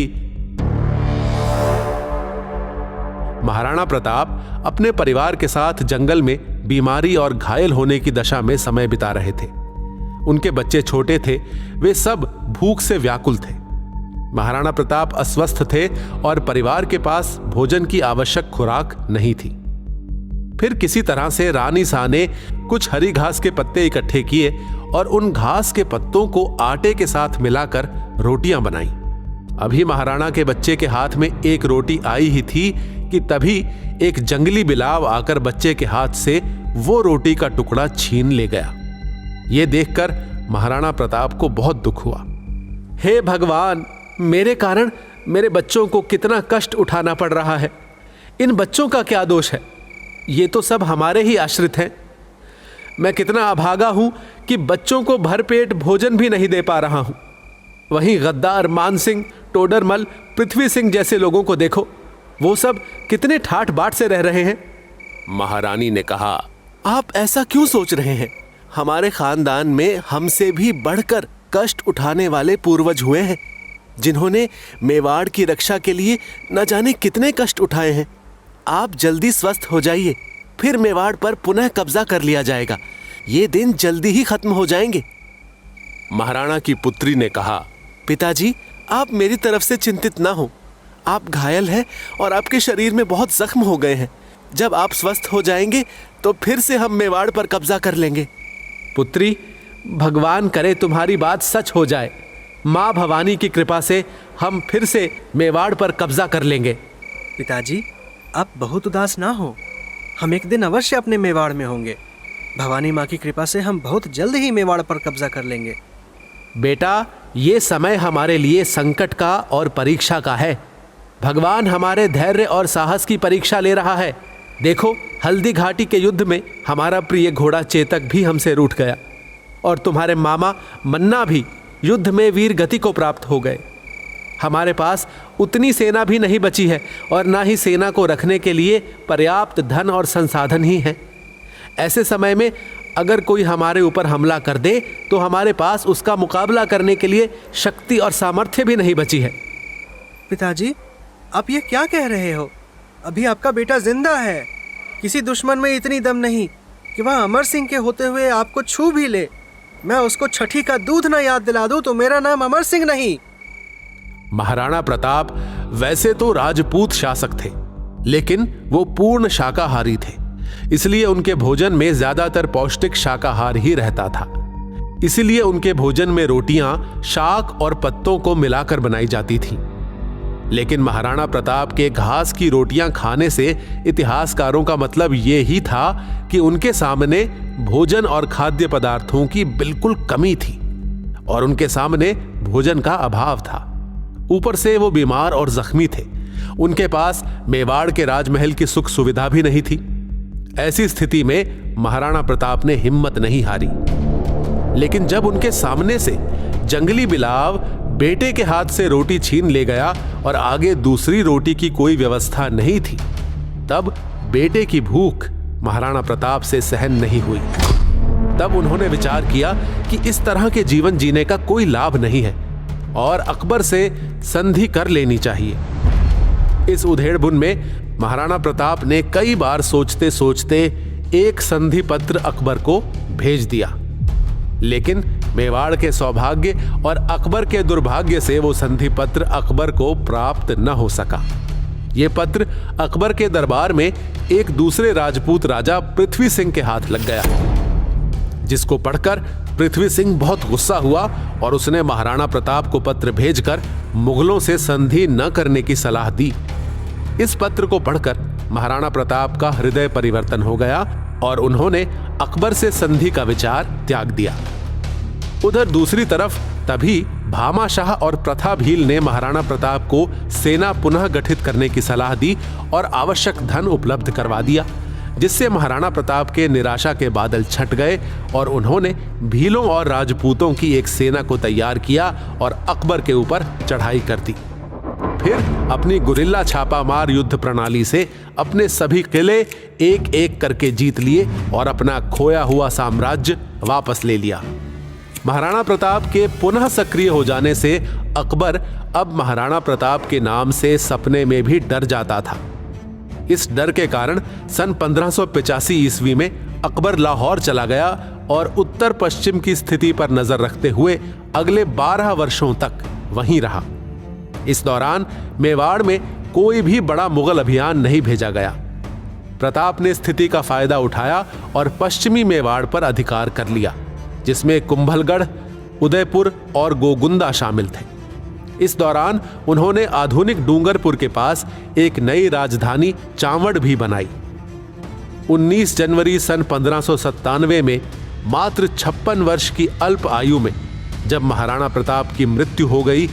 महाराणा प्रताप अपने परिवार के साथ जंगल में बीमारी और घायल होने की दशा में समय बिता रहे थे। उनके बच्चे छोटे थे, वे सब भूख से व्याकुल थे। महाराणा प्रताप अस्वस्थ थे और परिवार के पास भोजन की आवश्यक खुराक नहीं थी। फिर किसी तरह से रानी शाह ने कुछ हरी घास के पत्ते इकट्ठे किए और उन घास के पत्तों को आटे के साथ मिलाकर रोटियां बनाई। अभी महाराणा के बच्चे के हाथ में एक रोटी आई ही थी कि तभी एक जंगली बिलाव आकर बच्चे के हाथ से वो रोटी का टुकड़ा छीन ले गया। ये देखकर महाराणा प्रताप को बहुत दुख हुआ। हे भगवान, मेरे कारण मेरे बच्चों को कितना कष्ट उठाना पड़ रहा है। इन बच्चों का क्या दोष है? ये तो सब हमारे ही आश्रित हैं। मैं कितना अभागा हूं कि बच्चों को भरपेट भोजन भी नहीं दे पा रहा हूं। वहीं गद्दार मानसिंह, टोडरमल, पृथ्वी सिंह जैसे लोगों को देखो, वो सब कितने ठाठ बाट से रह रहे हैं। महारानी ने कहा, आप ऐसा क्यों सोच रहे हैं? हमारे खानदान में हमसे भी बढ़कर कष्ट उठाने वाले पूर्वज हुए हैं, जिन्होंने मेवाड़ की रक्षा के लिए न जाने कितने कष्ट उठाए हैं। आप जल्दी स्वस्थ हो जाइए, फिर मेवाड़ पर पुनः कब्जा कर लिया जाएगा। ये दिन जल्दी ही खत्म हो जाएंगे। महाराणा की पुत्री ने कहा, पिताजी, आप मेरी तरफ से चिंतित ना हो। आप घायल हैं और आपके शरीर में बहुत जख्म हो गए हैं। जब आप स्वस्थ हो जाएंगे तो फिर से हम मेवाड़ पर कब्जा कर लेंगे। पुत्री, भगवान करे तुम्हारी बात सच हो जाए। माँ भवानी की कृपा से हम फिर से मेवाड़ पर कब्जा कर लेंगे। पिताजी, आप बहुत उदास ना हो। हम एक दिन अवश्य अपने मेवाड़ में होंगे। भवानी माँ की कृपा से हम बहुत जल्द ही मेवाड़ पर कब्जा कर लेंगे। बेटा, ये समय हमारे लिए संकट का और परीक्षा का है। भगवान हमारे धैर्य और साहस की परीक्षा ले रहा है। देखो, हल्दी घाटी के युद्ध में हमारा प्रिय घोड़ा चेतक भी हमसे रूठ गया और तुम्हारे मामा मन्ना भी युद्ध में वीर गति को प्राप्त हो गए। हमारे पास उतनी सेना भी नहीं बची है और ना ही सेना को रखने के लिए पर्याप्त धन और संसाधन ही हैं। ऐसे समय में अगर कोई हमारे ऊपर हमला कर दे तो हमारे पास उसका मुकाबला करने के लिए शक्ति और सामर्थ्य भी नहीं बची है। पिताजी, आप ये क्या कह रहे हो? अभी आपका बेटा जिंदा है। किसी दुश्मन में इतनी दम नहीं कि वह अमर सिंह के होते हुए आपको छू भी ले। मैं उसको छठी का दूध ना याद दिला दूं तो मेरा नाम अमर सिंह नहीं। महाराणा प्रताप वैसे तो राजपूत शासक थे, लेकिन वो पूर्ण शाकाहारी थे। इसलिए उनके भोजन में ज्यादातर पौष्टिक शाकाहार ही रहता था। इसलिए उनके भोजन में रोटियां शाक और पत्तों को मिलाकर बनाई जाती थीं। लेकिन महाराणा प्रताप के घास की रोटियां खाने से इतिहासकारों का मतलब ये ही था कि उनके सामने भोजन और खाद्य पदार्थों की बिल्कुल कमी थी और उनके सामने भोजन का अभाव था। ऊपर से वो बीमार और जख्मी थे। उनके पास मेवाड़ के राजमहल की सुख सुविधा भी नहीं थी। ऐसी स्थिति में महाराणा प्रताप ने हिम्मत नहीं हारी। लेकिन जब उनके सामने से जंगली बिलाव बेटे के हाथ से रोटी छीन ले गया और आगे दूसरी रोटी की कोई व्यवस्था नहीं थी, तब बेटे की भूख महाराणा प्रताप से सहन नहीं हुई। तब उन्होंने विचार किया कि इस तरह के जीवन जीने का कोई लाभ नहीं है और अकबर से संधि कर लेनी चाहिए। इस उधेड़बुन में महाराणा प्रताप ने कई बार सोचते सोचते एक संधि पत्र अकबर को भेज दिया, लेकिन मेवाड़ के सौभाग्य और अकबर के दुर्भाग्य से वो संधि पत्र अकबर को प्राप्त न हो सका। ये पत्र अकबर के दरबार में एक दूसरे राजपूत राजा पृथ्वी सिंह के हाथ लग गया, जिसको पढ़कर पृथ्वी सिंह बहुत गुस्सा हुआ और उसने महाराणा प्रताप को पत्र भेजकर मुगलों से संधि न करने की सलाह दी। इस पत्र को पढ़कर महाराणा प्रताप का हृदय परिवर्तन हो गया और उन्होंने अकबर से संधि का विचार त्याग दिया। उधर दूसरी तरफ तभी भामाशाह और प्रथाभील ने महाराणा प्रताप को सेना पुनः गठित करने की सलाह दी और आवश्यक धन उपलब्ध करवा दिया, जिससे महाराणा प्रताप के निराशा के बादल छट गए और उन्होंने भीलों और राजपूतों की एक सेना को तैयार किया और अकबर के ऊपर चढ़ाई कर दी। फिर अपनी गुरिल्ला छापामार युद्ध प्रणाली से अपने सभी किले एक एक करके जीत लिए और अपना खोया हुआ साम्राज्य वापस ले लिया। महाराणा प्रताप के पुनः सक्रिय हो जाने से अकबर अब महाराणा प्रताप के नाम से सपने में भी डर जाता था। इस डर के कारण सन 1585 ईस्वी में अकबर लाहौर चला गया और उत्तर पश्चिम की स्थिति पर नजर रखते हुए अगले 12 वर्षों तक वहीं रहा। इस दौरान मेवाड़ में कोई भी बड़ा मुगल अभियान नहीं भेजा गया। प्रताप ने स्थिति का फायदा उठाया और पश्चिमी मेवाड़ पर अधिकार कर लिया, जिसमें कुंभलगढ़, उदयपुर और गोगुंदा शामिल थे। इस दौरान उन्होंने आधुनिक डूंगरपुर के पास एक नई राजधानी चावड़ भी बनाई। 19 जनवरी सन 1597 में मात्र 56 वर्ष की अल्प आयु में जब महाराणा प्रताप की मृत्यु हो गई,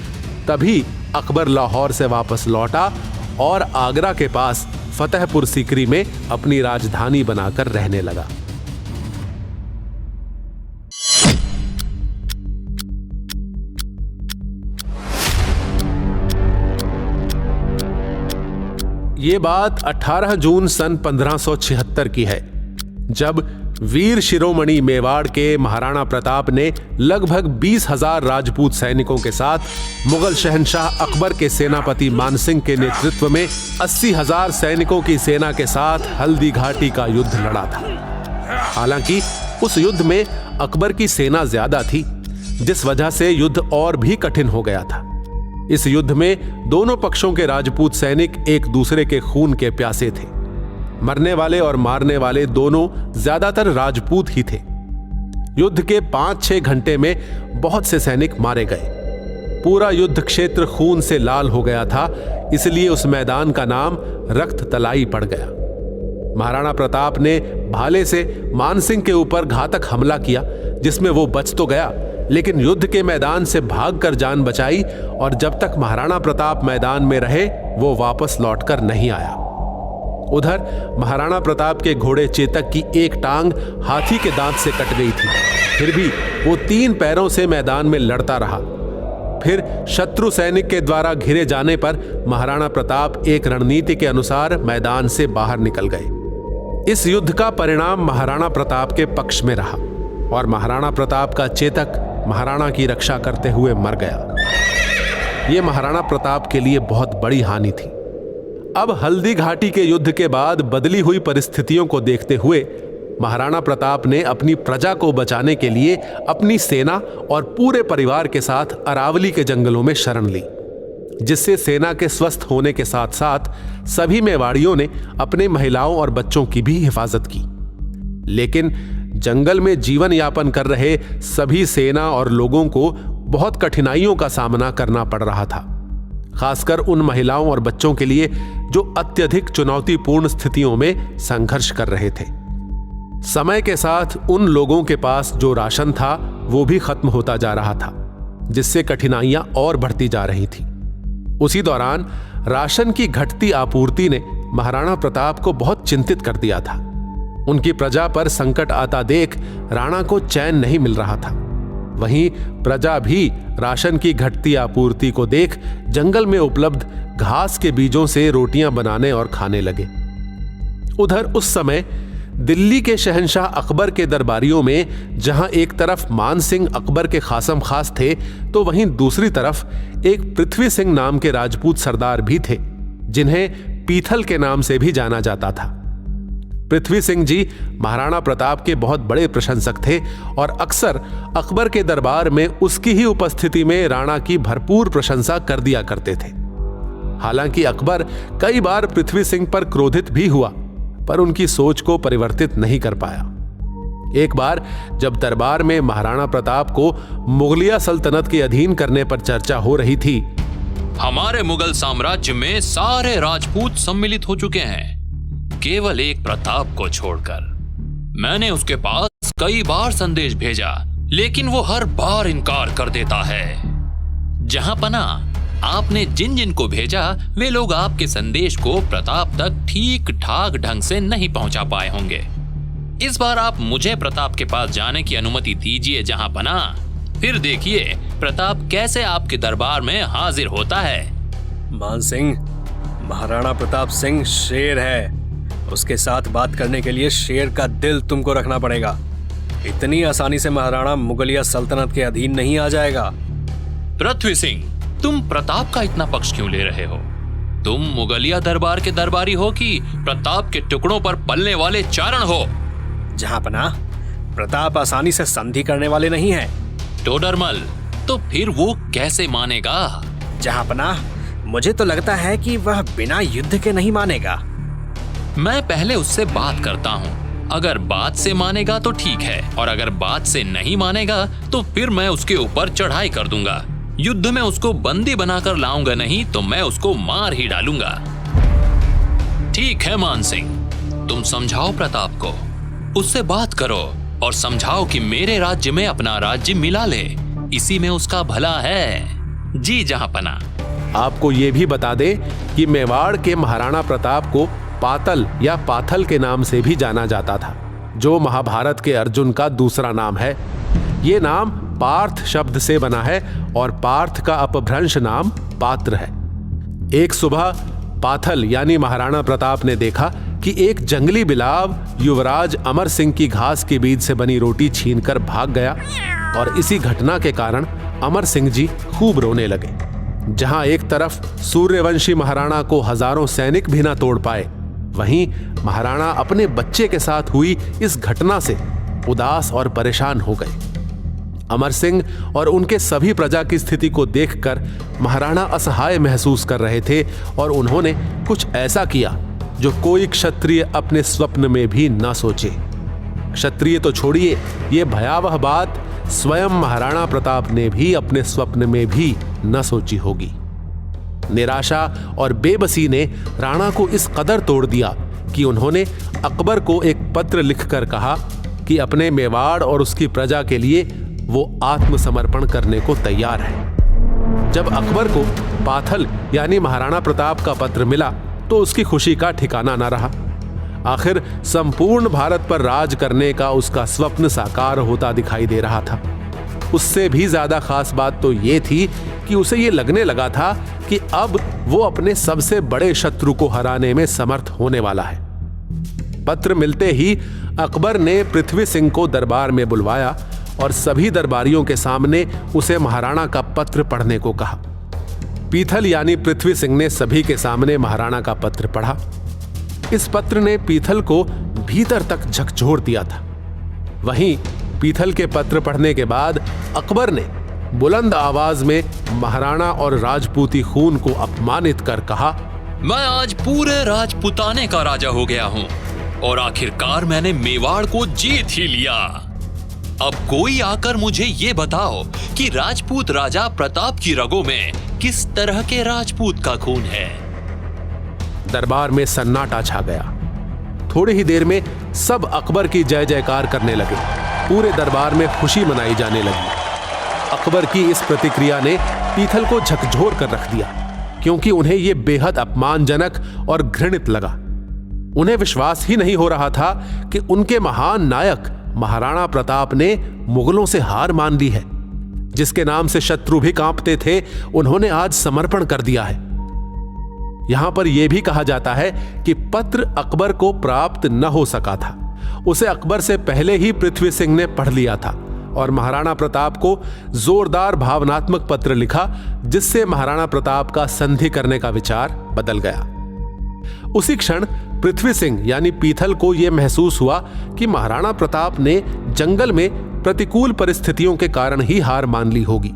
तभी अकबर लाहौर से वापस लौटा और आगरा के पास फतेहपुर सीकरी में अपनी राजधानी बनाकर रहने लगा। ये बात 18 जून सन 1576 की है, जब वीर शिरोमणि मेवाड़ के महाराणा प्रताप ने लगभग 20,000 राजपूत सैनिकों के साथ मुगल शहंशाह अकबर के सेनापति मानसिंह के नेतृत्व में 80,000 सैनिकों की सेना के साथ हल्दी घाटी का युद्ध लड़ा था। हालांकि उस युद्ध में अकबर की सेना ज्यादा थी, जिस वजह से युद्ध और भी कठिन हो गया था। इस युद्ध में दोनों पक्षों के राजपूत सैनिक एक दूसरे के खून के प्यासे थे। मरने वाले और मारने वाले दोनों ज्यादातर राजपूत ही थे। युद्ध के 5-6 घंटे में बहुत से सैनिक मारे गए। पूरा युद्ध क्षेत्र खून से लाल हो गया था, इसलिए उस मैदान का नाम रक्त तलाई पड़ गया। महाराणा प्रताप ने भाले से मानसिंह के ऊपर घातक हमला किया, जिसमें वो बच तो गया, लेकिन युद्ध के मैदान से भागकर जान बचाई, और जब तक महाराणा प्रताप मैदान में रहे वो वापस लौटकर नहीं आया। उधर महाराणा प्रताप के घोड़े चेतक की एक टांग हाथी के दांत से कट गई थी, फिर भी वो 3 पैरों से मैदान में लड़ता रहा। फिर शत्रु सैनिक के द्वारा घिरे जाने पर महाराणा प्रताप एक रणनीति के अनुसार मैदान से बाहर निकल गए। इस युद्ध का परिणाम महाराणा प्रताप के पक्ष में रहा और महाराणा प्रताप का चेतक महाराणा की रक्षा करते हुए मर गया। यह महाराणा प्रताप के लिए बहुत बड़ी हानि थी। अब हल्दी घाटी के युद्ध के बाद बदली हुई परिस्थितियों को देखते हुए महाराणा प्रताप ने अपनी प्रजा को बचाने के लिए अपनी सेना और पूरे परिवार के साथ अरावली के जंगलों में शरण ली, जिससे सेना के स्वस्थ होने के साथ साथ सभी मेवाड़ियों ने अपने महिलाओं और बच्चों की भी हिफाजत की। लेकिन जंगल में जीवन यापन कर रहे सभी सेना और लोगों को बहुत कठिनाइयों का सामना करना पड़ रहा था, खासकर उन महिलाओं और बच्चों के लिए जो अत्यधिक चुनौतीपूर्ण स्थितियों में संघर्ष कर रहे थे। समय के साथ उन लोगों के पास जो राशन था वो भी खत्म होता जा रहा था, जिससे कठिनाइयां और बढ़ती जा रही थी। उसी दौरान राशन की घटती आपूर्ति ने महाराणा प्रताप को बहुत चिंतित कर दिया था। उनकी प्रजा पर संकट आता देख राणा को चैन नहीं मिल रहा था। वहीं प्रजा भी राशन की घटती आपूर्ति को देख जंगल में उपलब्ध घास के बीजों से रोटियां बनाने और खाने लगे। उधर उस समय दिल्ली के शहंशाह अकबर के दरबारियों में जहां एक तरफ मान सिंह अकबर के खासम खास थे, तो वहीं दूसरी तरफ एक पृथ्वी सिंह नाम के राजपूत सरदार भी थे, जिन्हें पीथल के नाम से भी जाना जाता था। पृथ्वी सिंह जी महाराणा प्रताप के बहुत बड़े प्रशंसक थे और अक्सर अकबर के दरबार में उसकी ही उपस्थिति में राणा की भरपूर प्रशंसा कर दिया करते थे। हालांकि अकबर कई बार पृथ्वी सिंह पर क्रोधित भी हुआ, पर उनकी सोच को परिवर्तित नहीं कर पाया। एक बार जब दरबार में महाराणा प्रताप को मुगलिया सल्तनत के अधीन करने पर चर्चा हो रही थी, हमारे मुगल साम्राज्य में सारे राजपूत सम्मिलित हो चुके हैं, केवल एक प्रताप को छोड़कर। मैंने उसके पास कई बार संदेश भेजा, लेकिन वो हर बार इनकार कर देता है। जहां पना आपने जिन जिन को भेजा, वे लोग आपके संदेश को प्रताप तक ठीक ठाक ढंग से नहीं पहुंचा पाए होंगे। इस बार आप मुझे प्रताप के पास जाने की अनुमति दीजिए जहां पना, फिर देखिए प्रताप कैसे आपके दरबार में हाजिर होता है। मान सिंह, महाराणा प्रताप सिंह शेर है। उसके साथ बात करने के लिए शेर का दिल तुमको रखना पड़ेगा। इतनी आसानी से महाराणा मुगलिया सल्तनत के अधीन नहीं आ जाएगा। पृथ्वी सिंह, तुम प्रताप का इतना पक्ष क्यों ले रहे हो? तुम मुगलिया दरबार के दरबारी हो कि प्रताप के टुकड़ों पर पलने वाले चारण हो? जहां पना प्रताप आसानी से संधि करने वाले नहीं है। टोडरमल, तो फिर वो कैसे मानेगा? जहां पना मुझे तो लगता है कि वह बिना युद्ध के नहीं मानेगा। मैं पहले उससे बात करता हूँ। अगर बात से मानेगा तो ठीक है, और अगर बात से नहीं मानेगा तो फिर मैं उसके ऊपर चढ़ाई कर दूंगा। युद्ध में उसको बंदी बनाकर लाऊंगा नहीं तो मैं उसको मार ही डालूंगा। ठीक है मान सिंह, तुम समझाओ प्रताप को, उससे बात करो और समझाओ कि मेरे राज्य में अपना राज्य मिला ले, इसी में उसका भला है। जी जहांपना। आपको ये भी बता दें कि मेवाड़ के महाराणा प्रताप को पातल या पाथल के नाम से भी जाना जाता था, जो महाभारत के अर्जुन का दूसरा नाम है। ये नाम पार्थ शब्द से बना है और पार्थ का अपभ्रंश नाम पात्र है। एक सुबह पाथल यानी महाराणा प्रताप ने देखा कि एक जंगली बिलाव युवराज अमर सिंह की घास के बीज से बनी रोटी छीनकर भाग गया और इसी घटना के कारण अमर सिंह जी खूब रोने लगे। जहां एक तरफ सूर्यवंशी महाराणा को हजारों सैनिक भी ना तोड़ पाए, वहीं महाराणा अपने बच्चे के साथ हुई इस घटना से उदास और परेशान हो गए। अमर सिंह और उनके सभी प्रजा की स्थिति को देखकर महाराणा असहाय महसूस कर रहे थे और उन्होंने कुछ ऐसा किया जो कोई क्षत्रिय अपने स्वप्न में भी न सोचे। क्षत्रिय तो छोड़िए, ये भयावह बात स्वयं महाराणा प्रताप ने भी अपने स्वप्न में भी न सोची होगी। निराशा और बेबसी ने राणा को इस कदर तोड़ दिया कि उन्होंने अकबर को एक पत्र लिखकर कहा कि अपने मेवाड़ और उसकी प्रजा के लिए वो आत्मसमर्पण करने को तैयार है। जब अकबर को पाथल यानी महाराणा प्रताप का पत्र मिला तो उसकी खुशी का ठिकाना न रहा। आखिर संपूर्ण भारत पर राज करने का उसका स्वप्न साकार होता दिखाई दे रहा था। उससे भी ज्यादा खास बात तो ये थी कि उसे ये लगने लगा था कि अब वो अपने सबसे बड़े शत्रु को हराने में समर्थ होने वाला है। पत्र मिलते ही अकबर ने पृथ्वी सिंह को दरबार में बुलवाया और सभी दरबारियों के सामने उसे महाराणा का पत्र पढ़ने को कहा। पीथल यानी पृथ्वी सिंह ने सभी के सामने महाराणा का पत्र पढ़ा। इस पत्र ने पीथल को भीतर तक झकझोर दिया था। वहीं पीथल के पत्र पढ़ने के बाद अकबर ने बुलंद आवाज में महाराणा और राजपूती खून को अपमानित कर कहा, मैं आज पूरे राजपुताने का राजा हो गया हूँ और आखिरकार मैंने मेवाड़ को जीत ही लिया। अब कोई आकर मुझे ये बताओ कि राजपूत राजा प्रताप की रगों में किस तरह के राजपूत का खून है। दरबार में सन्नाटा छा गया। थोड़ी ही देर में सब अकबर की जय जयकार करने लगे। पूरे दरबार में खुशी मनाई जाने लगी। अकबर की इस प्रतिक्रिया ने पीथल को झकझोर कर रख दिया, क्योंकि उन्हें यह बेहद अपमानजनक और घृणित लगा। उन्हें विश्वास ही नहीं हो रहा था कि उनके महान नायक महाराणा प्रताप ने मुगलों से हार मान ली है। जिसके नाम से शत्रु भी कांपते थे, उन्होंने आज समर्पण कर दिया है। यहां पर यह भी कहा जाता है कि पत्र अकबर को प्राप्त न हो सका था। उसे अकबर से पहले ही पृथ्वी सिंह ने पढ़ लिया था और महाराणा प्रताप को जोरदार भावनात्मक पत्र लिखा, जिससे महाराणा प्रताप का संधि करने का विचार बदल गया। उसी क्षण पृथ्वी सिंह यानी पीथल को यह महसूस हुआ कि महाराणा प्रताप ने जंगल में प्रतिकूल परिस्थितियों के कारण ही हार मान ली होगी।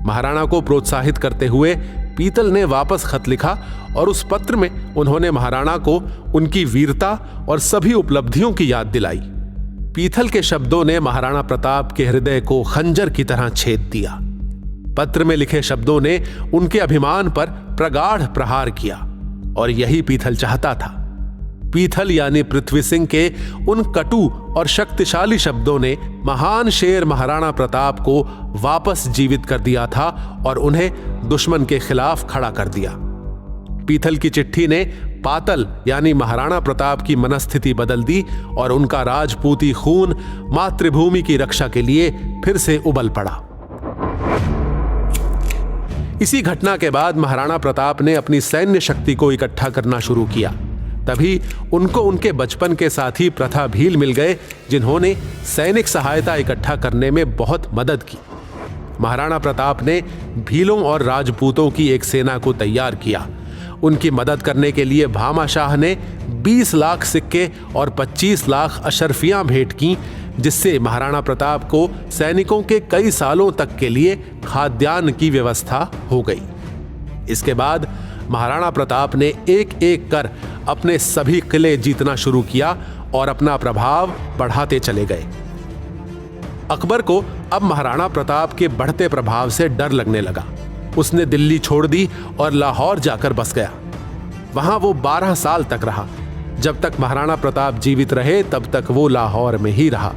महाराणा को प्रोत्साहित करते हुए पीतल ने वापस खत लिखा और उस पत्र में उन्होंने महाराणा को उनकी वीरता और सभी उपलब्धियों की याद दिलाई। पीतल के शब्दों ने महाराणा प्रताप के हृदय को खंजर की तरह छेद दिया। पत्र में लिखे शब्दों ने उनके अभिमान पर प्रगाढ़ प्रहार किया और यही पीतल चाहता था। पीथल यानी पृथ्वी सिंह के उन कटु और शक्तिशाली शब्दों ने महान शेर महाराणा प्रताप को वापस जीवित कर दिया था और उन्हें दुश्मन के खिलाफ खड़ा कर दिया। पीथल की चिट्ठी ने पातल यानी महाराणा प्रताप की मनस्थिति बदल दी और उनका राजपूती खून मातृभूमि की रक्षा के लिए फिर से उबल पड़ा। इसी घटना के बाद महाराणा प्रताप ने अपनी सैन्य शक्ति को इकट्ठा करना शुरू किया। तभी उनको उनके बचपन के साथी प्रथा भील मिल गए, जिन्होंने सैनिक सहायता इकट्ठा करने में बहुत मदद की। महाराणा प्रताप ने भीलों और राजपूतों की एक सेना को तैयार किया। उनकी मदद करने के लिए भामाशाह ने 20 लाख सिक्के और 25 लाख अशर्फियां भेंट की, जिससे महाराणा प्रताप को सैनिकों के कई सालों तक के लिए खाद्यान्न की व्यवस्था हो गई। इसके बाद महाराणा प्रताप ने एक एक कर अपने सभी किले जीतना शुरू किया और अपना प्रभाव बढ़ाते चले गए। अकबर को अब महाराणा प्रताप के बढ़ते प्रभाव से डर लगने लगा। उसने दिल्ली छोड़ दी और लाहौर जाकर बस गया। वहां वो 12 साल तक रहा। जब तक महाराणा प्रताप जीवित रहे तब तक वो लाहौर में ही रहा।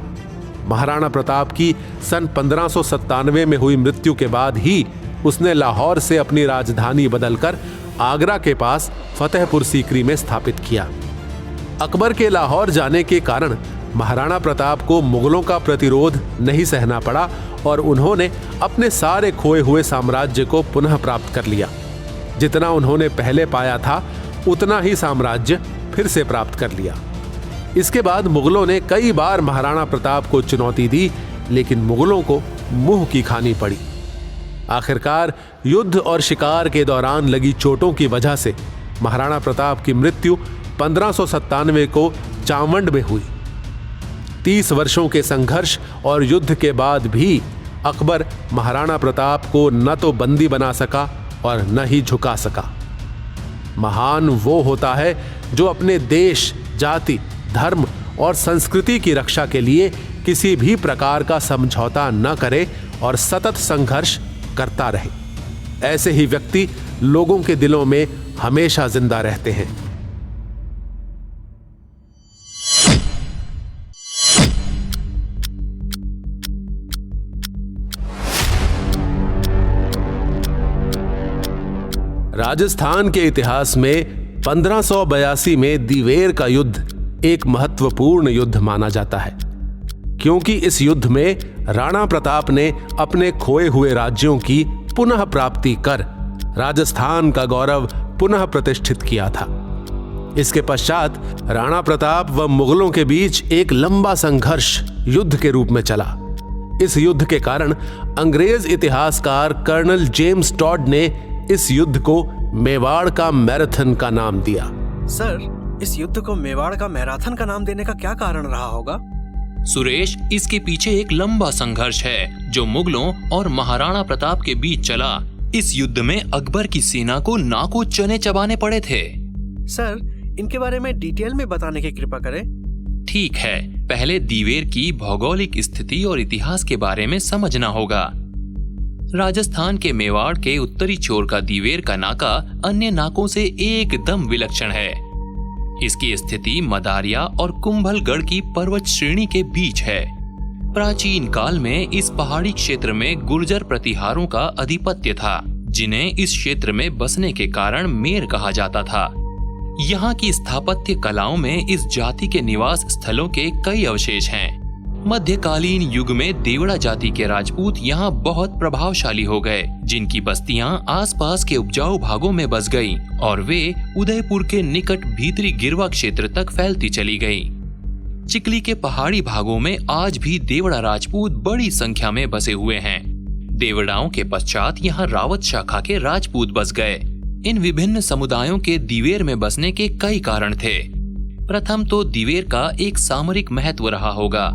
महाराणा प्रताप की सन 1597 में हुई मृत्यु के बाद ही उसने लाहौर से अपनी राजधानी बदलकर आगरा के पास फतेहपुर सीकरी में स्थापित किया। अकबर के लाहौर जाने के कारण महाराणा प्रताप को मुगलों का प्रतिरोध नहीं सहना पड़ा और उन्होंने अपने सारे खोए हुए साम्राज्य को पुनः प्राप्त कर लिया। जितना उन्होंने पहले पाया था उतना ही साम्राज्य फिर से प्राप्त कर लिया। इसके बाद मुगलों ने कई बार महाराणा प्रताप को चुनौती दी, लेकिन मुगलों को मुंह की खानी पड़ी। आखिरकार युद्ध और शिकार के दौरान लगी चोटों की वजह से महाराणा प्रताप की मृत्यु 1597 को चावंड में हुई। 30 वर्षों के संघर्ष और युद्ध के बाद भी अकबर महाराणा प्रताप को न तो बंदी बना सका और न ही झुका सका। महान वो होता है जो अपने देश, जाति, धर्म और संस्कृति की रक्षा के लिए किसी भी प्रकार का समझौता न करे और सतत संघर्ष करता रहे। ऐसे ही व्यक्ति लोगों के दिलों में हमेशा जिंदा रहते हैं। राजस्थान के इतिहास में 1582 में दिवेर का युद्ध एक महत्वपूर्ण युद्ध माना जाता है, क्योंकि इस युद्ध में राणा प्रताप ने अपने खोए हुए राज्यों की पुनः प्राप्ति कर राजस्थान का गौरव पुनः प्रतिष्ठित किया था। इसके पश्चात राणा प्रताप व मुगलों के बीच एक लंबा संघर्ष युद्ध के रूप में चला। इस युद्ध के कारण अंग्रेज इतिहासकार कर्नल जेम्स टॉड ने इस युद्ध को मेवाड़ का मैराथन का नाम दिया। सर, इस युद्ध को मेवाड़ का मैराथन का नाम देने का क्या कारण रहा होगा? सुरेश, इसके पीछे एक लंबा संघर्ष है जो मुगलों और महाराणा प्रताप के बीच चला। इस युद्ध में अकबर की सेना को नाको चने चबाने पड़े थे। सर, इनके बारे में डिटेल में बताने की कृपा करें। ठीक है, पहले दिवेर की भौगोलिक स्थिति और इतिहास के बारे में समझना होगा। राजस्थान के मेवाड़ के उत्तरी छोर का दिवेर का नाका अन्य नाकों से एकदम विलक्षण है। इसकी स्थिति मदारिया और कुंभलगढ़ की पर्वत श्रेणी के बीच है। प्राचीन काल में इस पहाड़ी क्षेत्र में गुर्जर प्रतिहारों का अधिपत्य था, जिन्हें इस क्षेत्र में बसने के कारण मेर कहा जाता था। यहाँ की स्थापत्य कलाओं में इस जाति के निवास स्थलों के कई अवशेष हैं। मध्यकालीन युग में देवड़ा जाति के राजपूत यहाँ बहुत प्रभावशाली हो गए, जिनकी बस्तियां आसपास के उपजाऊ भागों में बस गईं और वे उदयपुर के निकट भीतरी गिरवा क्षेत्र तक फैलती चली गईं। चिकली के पहाड़ी भागों में आज भी देवड़ा राजपूत बड़ी संख्या में बसे हुए हैं। देवड़ाओं के पश्चात यहाँ रावत शाखा के राजपूत बस गए। इन विभिन्न समुदायों के दिवेर में बसने के कई कारण थे। प्रथम तो दिवेर का एक सामरिक महत्व रहा होगा।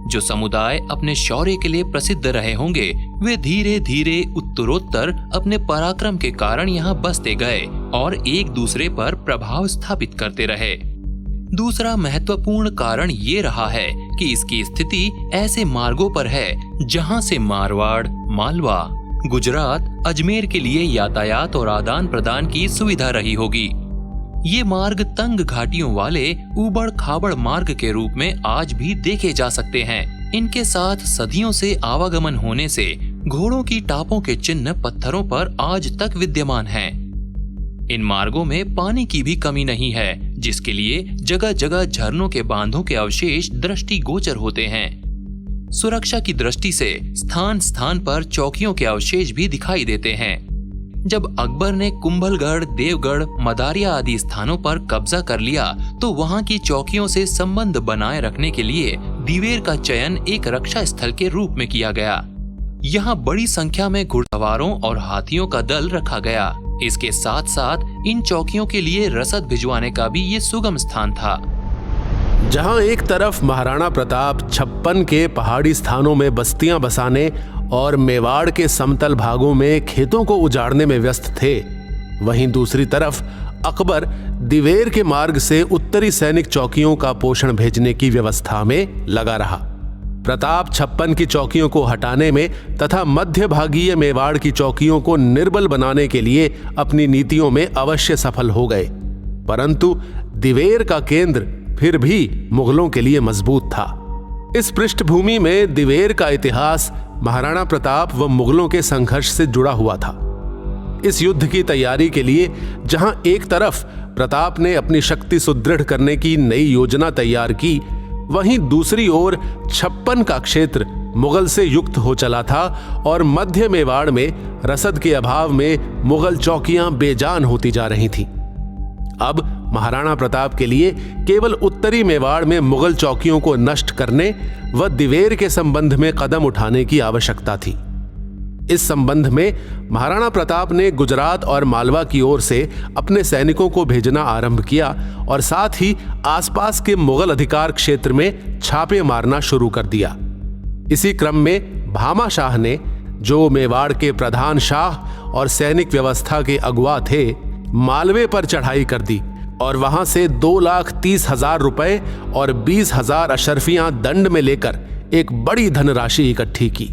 जो समुदाय अपने शौर्य के लिए प्रसिद्ध रहे होंगे, वे धीरे धीरे उत्तरोत्तर अपने पराक्रम के कारण यहाँ बसते गए और एक दूसरे पर प्रभाव स्थापित करते रहे। दूसरा महत्वपूर्ण कारण ये रहा है कि इसकी स्थिति ऐसे मार्गों पर है जहाँ से मारवाड़, मालवा, गुजरात, अजमेर के लिए यातायात और आदान प्रदान की सुविधा रही होगी। ये मार्ग तंग घाटियों वाले उबड़ खाबड़ मार्ग के रूप में आज भी देखे जा सकते हैं। इनके साथ सदियों से आवागमन होने से घोड़ों की टापों के चिन्ह पत्थरों पर आज तक विद्यमान हैं। इन मार्गों में पानी की भी कमी नहीं है, जिसके लिए जगह जगह झरनों के बांधों के अवशेष दृष्टिगोचर होते हैं। सुरक्षा की दृष्टि से स्थान स्थान पर चौकियों के अवशेष भी दिखाई देते हैं। जब अकबर ने कुंभलगढ़, देवगढ़, मदारिया आदि स्थानों पर कब्जा कर लिया तो वहां की चौकियों से संबंध बनाए रखने के लिए दिवेर का चयन एक रक्षा स्थल के रूप में किया गया। यहाँ बड़ी संख्या में घुड़सवारों और हाथियों का दल रखा गया। इसके साथ साथ इन चौकियों के लिए रसद भिजवाने का भी ये सुगम स्थान था। जहां एक तरफ महाराणा प्रताप 56 के पहाड़ी स्थानों में बस्तियां बसाने और मेवाड़ के समतल भागों में खेतों को उजाड़ने में व्यस्त थे, वहीं दूसरी तरफ अकबर दिवेर के मार्ग से उत्तरी सैनिक चौकियों का पोषण भेजने की व्यवस्था में लगा रहा। प्रताप 56 की चौकियों को हटाने में तथा मध्य भागीय मेवाड़ की चौकियों को निर्बल बनाने के लिए अपनी नीतियों में अवश्य सफल हो गए, परंतु दिवेर का केंद्र फिर भी मुगलों के लिए मजबूत था। इस पृष्ठभूमि में दिवेर का इतिहास महाराणा प्रताप व मुगलों के संघर्ष से जुड़ा हुआ था। इस युद्ध की तैयारी के लिए जहां एक तरफ प्रताप ने अपनी शक्ति सुदृढ़ करने की नई योजना तैयार की, वहीं दूसरी ओर 56 का क्षेत्र मुगल से युक्त हो चला था और मध्य मेवाड़ में रसद के अभाव में मुगल चौकियां बेजान होती जा रही थीं। अब महाराणा प्रताप के लिए केवल उत्तरी मेवाड़ में मुगल चौकियों को नष्ट करने व दिवेर के संबंध में कदम उठाने की आवश्यकता थी। इस संबंध में महाराणा प्रताप ने गुजरात और मालवा की ओर से अपने सैनिकों को भेजना आरंभ किया और साथ ही आसपास के मुगल अधिकार क्षेत्र में छापे मारना शुरू कर दिया। इसी क्रम में भामा शाह ने, जो मेवाड़ के प्रधान शाह और सैनिक व्यवस्था के अगुवा थे, मालवे पर चढ़ाई कर दी और वहां से 2,30,000 रुपए और 20,000 अशर्फियां दंड में लेकर एक बड़ी धनराशि इकट्ठी की।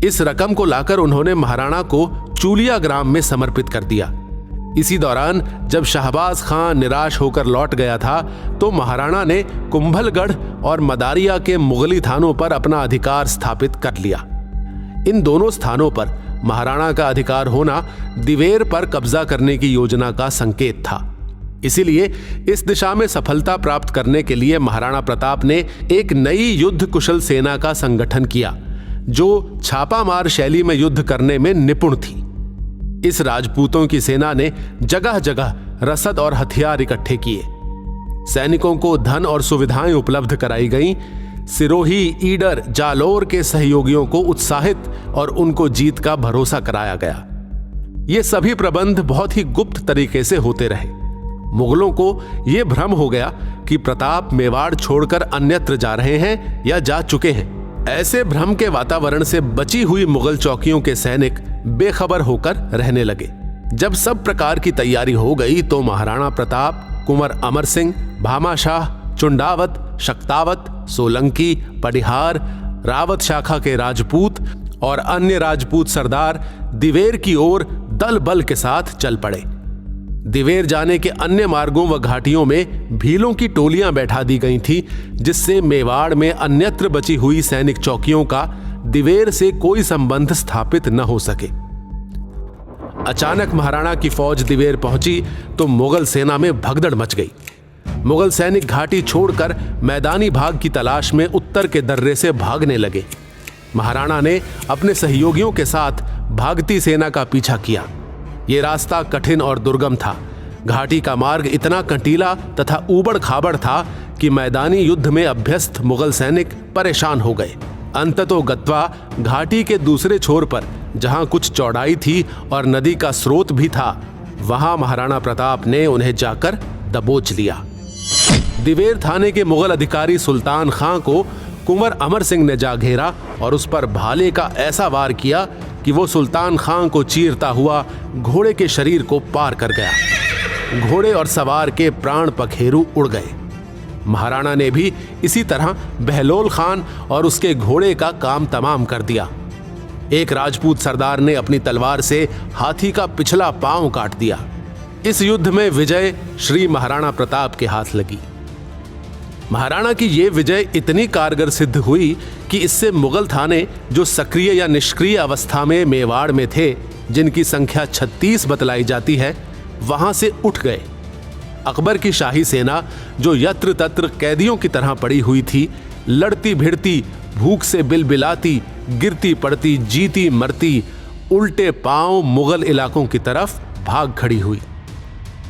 इस रकम को लाकर उन्होंने महाराणा को चूलिया ग्राम में समर्पित कर दिया। इसी दौरान जब शहबाज खान निराश होकर लौट गया था तो महाराणा ने कुंभलगढ़ और मदारिया के मुगली थानों पर अपना अधिकार स्थापित कर लिया। इन दोनों स्थानों पर महाराणा का अधिकार होना दिवेर पर कब्जा करने की योजना का संकेत था। इसीलिए इस दिशा में सफलता प्राप्त करने के लिए महाराणा प्रताप ने एक नई युद्ध कुशल सेना का संगठन किया, जो छापामार शैली में युद्ध करने में निपुण थी। इस राजपूतों की सेना ने जगह जगह रसद और हथियार इकट्ठे किए। सैनिकों को धन और सुविधाएं उपलब्ध कराई गईं। सिरोही, ईडर, जालोर के सहयोगियों को उत्साहित और उनको जीत का भरोसा कराया गया। ये सभी प्रबंध बहुत ही गुप्त तरीके से होते रहे। मुगलों को यह भ्रम हो गया कि प्रताप मेवाड़ छोड़कर अन्यत्र जा रहे हैं या जा चुके हैं। ऐसे भ्रम के वातावरण से बची हुई मुगल चौकियों के सैनिक बेखबर होकर रहने लगे। जब सब प्रकार की तैयारी हो गई तो महाराणा प्रताप कुंवर अमर सिंह, भामा शाह, चुंडावत, शक्तावत, सोलंकी, पडिहार, रावत शाखा के राजपूत और अन्य राजपूत सरदार दिवेर की ओर दल बल के साथ चल पड़े। दिवेर जाने के अन्य मार्गों व घाटियों में भीलों की टोलियां बैठा दी गई थी, जिससे मेवाड़ में अन्यत्र बची हुई सैनिक चौकियों का दिवेर से कोई संबंध स्थापित न हो सके। अचानक महाराणा की फौज दिवेर पहुंची तो मुगल सेना में भगदड़ मच गई। मुगल सैनिक घाटी छोड़कर मैदानी भाग की तलाश में उत्तर के दर्रे से भागने लगे। महाराणा ने अपने सहयोगियों के साथ भागती सेना का पीछा किया। ये रास्ता कठिन और दुर्गम था। घाटी का मार्ग इतना कंटीला तथा ऊबड़ खाबड़ था कि मैदानी युद्ध में अभ्यस्त मुगल सैनिक परेशान हो गए। अंततो गत्वा घाटी के दूसरे छोर पर, जहां कुछ चौड़ाई थी और नदी का स्रोत भी था, वहां महाराणा प्रताप ने उन्हें जाकर दबोच लिया। दिवेर थाने के मुगल अधिकारी सुल्तान खां को कुंवर अमर सिंह ने जा घेरा और उस पर भाले का ऐसा वार किया कि वो सुल्तान खां को चीरता हुआ घोड़े के शरीर को पार कर गया। घोड़े और सवार के प्राण पखेरु उड़ गए। महाराणा ने भी इसी तरह बहलोल खान और उसके घोड़े का काम तमाम कर दिया। एक राजपूत सरदार ने अपनी तलवार से हाथी का पिछला पांव काट दिया। इस युद्ध में विजय श्री महाराणा प्रताप के हाथ लगी। महाराणा की ये विजय इतनी कारगर सिद्ध हुई कि इससे मुगल थाने, जो सक्रिय या निष्क्रिय अवस्था में मेवाड़ में थे, जिनकी संख्या 36 बतलाई जाती है, वहां से उठ गए। अकबर की शाही सेना, जो यत्र तत्र कैदियों की तरह पड़ी हुई थी, लड़ती भिड़ती, भूख से बिलबिलाती, गिरती पड़ती, जीती मरती, उल्टे पांव मुगल इलाकों की तरफ भाग खड़ी हुई।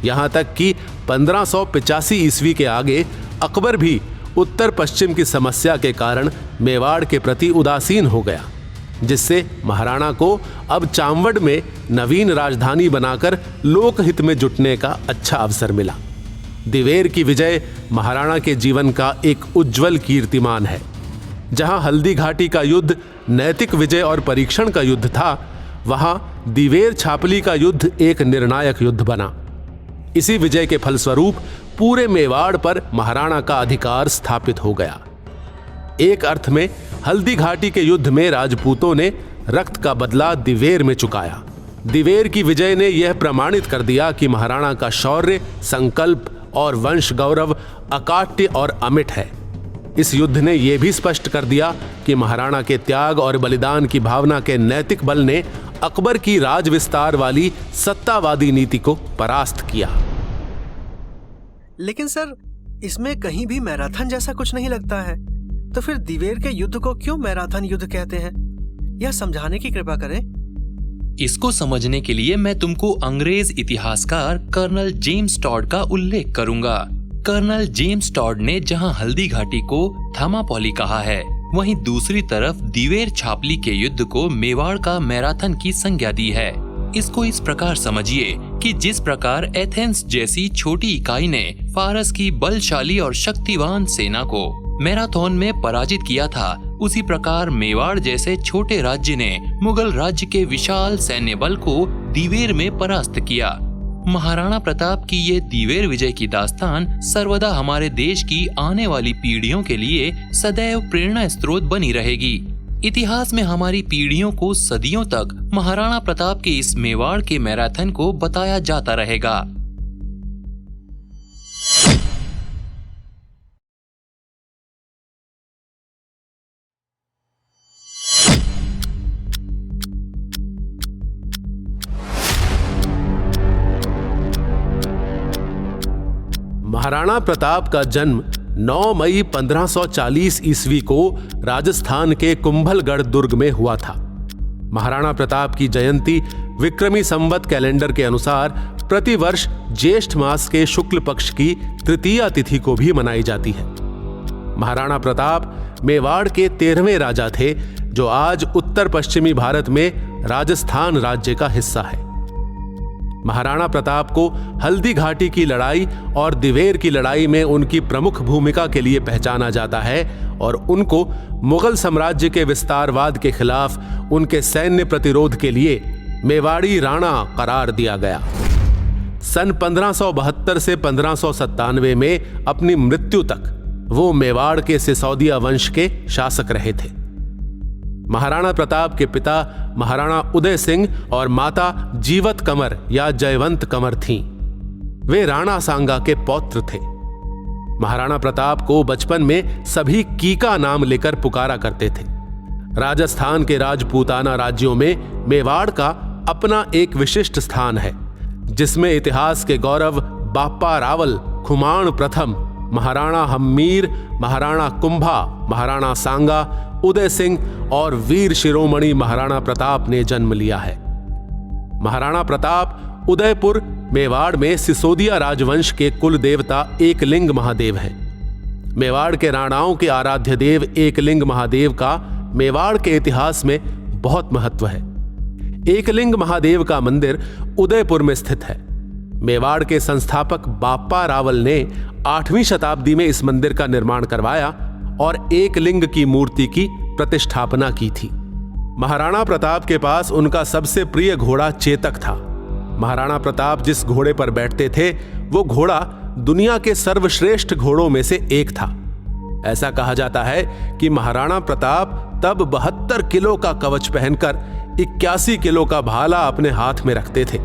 यहां तक कि 1585 ईस्वी के आगे अकबर भी उत्तर पश्चिम की समस्या के कारण मेवाड़ के प्रति उदासीन हो गया, जिससे महाराणा को अब चांवड़ में नवीन राजधानी बनाकर लोकहित में जुटने का अच्छा अवसर मिला। दिवेर की विजय महाराणा के जीवन का एक उज्जवल कीर्तिमान है। जहां हल्दी घाटी का युद्ध नैतिक विजय और परीक्षण का युद्ध था, वहां दिवेर छापली का युद्ध एक निर्णायक युद्ध बना। इसी विजय के फलस्वरूप पूरे मेवाड़ पर महाराणा का अधिकार स्थापित हो गया। एक अर्थ में हल्दी घाटी के युद्ध में राजपूतों ने रक्त का बदला दिवेर में चुकाया। दिवेर की विजय ने यह प्रमाणित कर दिया कि महाराणा का शौर्य, संकल्प और वंश गौरव अकाट्य और अमिट है। इस युद्ध ने यह भी स्पष्ट कर दिया कि महाराणा के त्याग और बलिदान की भावना के नैतिक बल ने अकबर की राज विस्तार वाली सत्तावादी नीति को परास्त किया। लेकिन सर, इसमें कहीं भी मैराथन जैसा कुछ नहीं लगता है, तो फिर दिवेर के युद्ध को क्यों मैराथन युद्ध कहते हैं? यह समझाने की कृपा करें। इसको समझने के लिए मैं तुमको अंग्रेज इतिहासकार कर्नल जेम्स टॉड का उल्लेख करूंगा। कर्नल जेम्स टॉड ने जहां हल्दी घाटी को थमापौली कहा है, वहीं दूसरी तरफ दिवेर छापली के युद्ध को मेवाड़ का मैराथन की संज्ञा दी है। इसको इस प्रकार समझिए कि जिस प्रकार एथेंस जैसी छोटी इकाई ने फारस की बलशाली और शक्तिवान सेना को मैराथन में पराजित किया था, उसी प्रकार मेवाड़ जैसे छोटे राज्य ने मुगल राज्य के विशाल सैन्य बल को दिवेर में परास्त किया। महाराणा प्रताप की ये दिवेर विजय की दास्तान सर्वदा हमारे देश की आने वाली पीढ़ियों के लिए सदैव प्रेरणा स्रोत बनी रहेगी। इतिहास में हमारी पीढ़ियों को सदियों तक महाराणा प्रताप के इस मेवाड़ के मैराथन को बताया जाता रहेगा। महाराणा प्रताप का जन्म 9 मई 1540 ईस्वी को राजस्थान के कुंभलगढ़ दुर्ग में हुआ था। महाराणा प्रताप की जयंती विक्रमी संवत कैलेंडर के अनुसार प्रतिवर्ष ज्येष्ठ मास के शुक्ल पक्ष की तृतीया तिथि को भी मनाई जाती है। महाराणा प्रताप मेवाड़ के 13वें राजा थे, जो आज उत्तर पश्चिमी भारत में राजस्थान राज्य का हिस्सा है। महाराणा प्रताप को हल्दी घाटी की लड़ाई और दिवेर की लड़ाई में उनकी प्रमुख भूमिका के लिए पहचाना जाता है और उनको मुगल साम्राज्य के विस्तारवाद के खिलाफ उनके सैन्य प्रतिरोध के लिए मेवाड़ी राणा करार दिया गया। सन 1572 से 1597 में अपनी मृत्यु तक वो मेवाड़ के सिसोदिया वंश के शासक रहे थे। महाराणा प्रताप के पिता महाराणा उदय सिंह और माता जीवत कमर या जयवंत कमर थीं। वे राणा सांगा के पौत्र थे। महाराणा प्रताप को बचपन में सभी कीका नाम लेकर पुकारा करते थे। राजस्थान के राजपूताना राज्यों में मेवाड़ का अपना एक विशिष्ट स्थान है, जिसमें इतिहास के गौरव बाप्पा रावल, खुमाण प्रथम, महाराणा हम्मीर, महाराणा कुंभा, महाराणा सांगा, उदय सिंह और वीर शिरोमणि महाराणा प्रताप ने जन्म लिया है। महाराणा प्रताप उदयपुर मेवाड़ में सिसोदिया राजवंश के कुल देवता एकलिंग महादेव हैं। मेवाड़ के राणाओं के आराध्य देव एकलिंग महादेव का मेवाड़ के इतिहास में बहुत महत्व है। एकलिंग महादेव का मंदिर उदयपुर में स्थित है। मेवाड़ के संस्थापक बाप्पा रावल ने 8वीं शताब्दी में इस मंदिर का निर्माण करवाया और एक लिंग की मूर्ति की प्रतिष्ठापना की थी। महाराणा प्रताप के पास उनका सबसे प्रिय घोड़ा चेतक था। महाराणा प्रताप जिस घोड़े पर बैठते थे, वो घोड़ा दुनिया के सर्वश्रेष्ठ घोड़ों में से एक था। ऐसा कहा जाता है कि महाराणा प्रताप तब 72 किलो का कवच पहनकर 81 किलो का भाला अपने हाथ में रखते थे।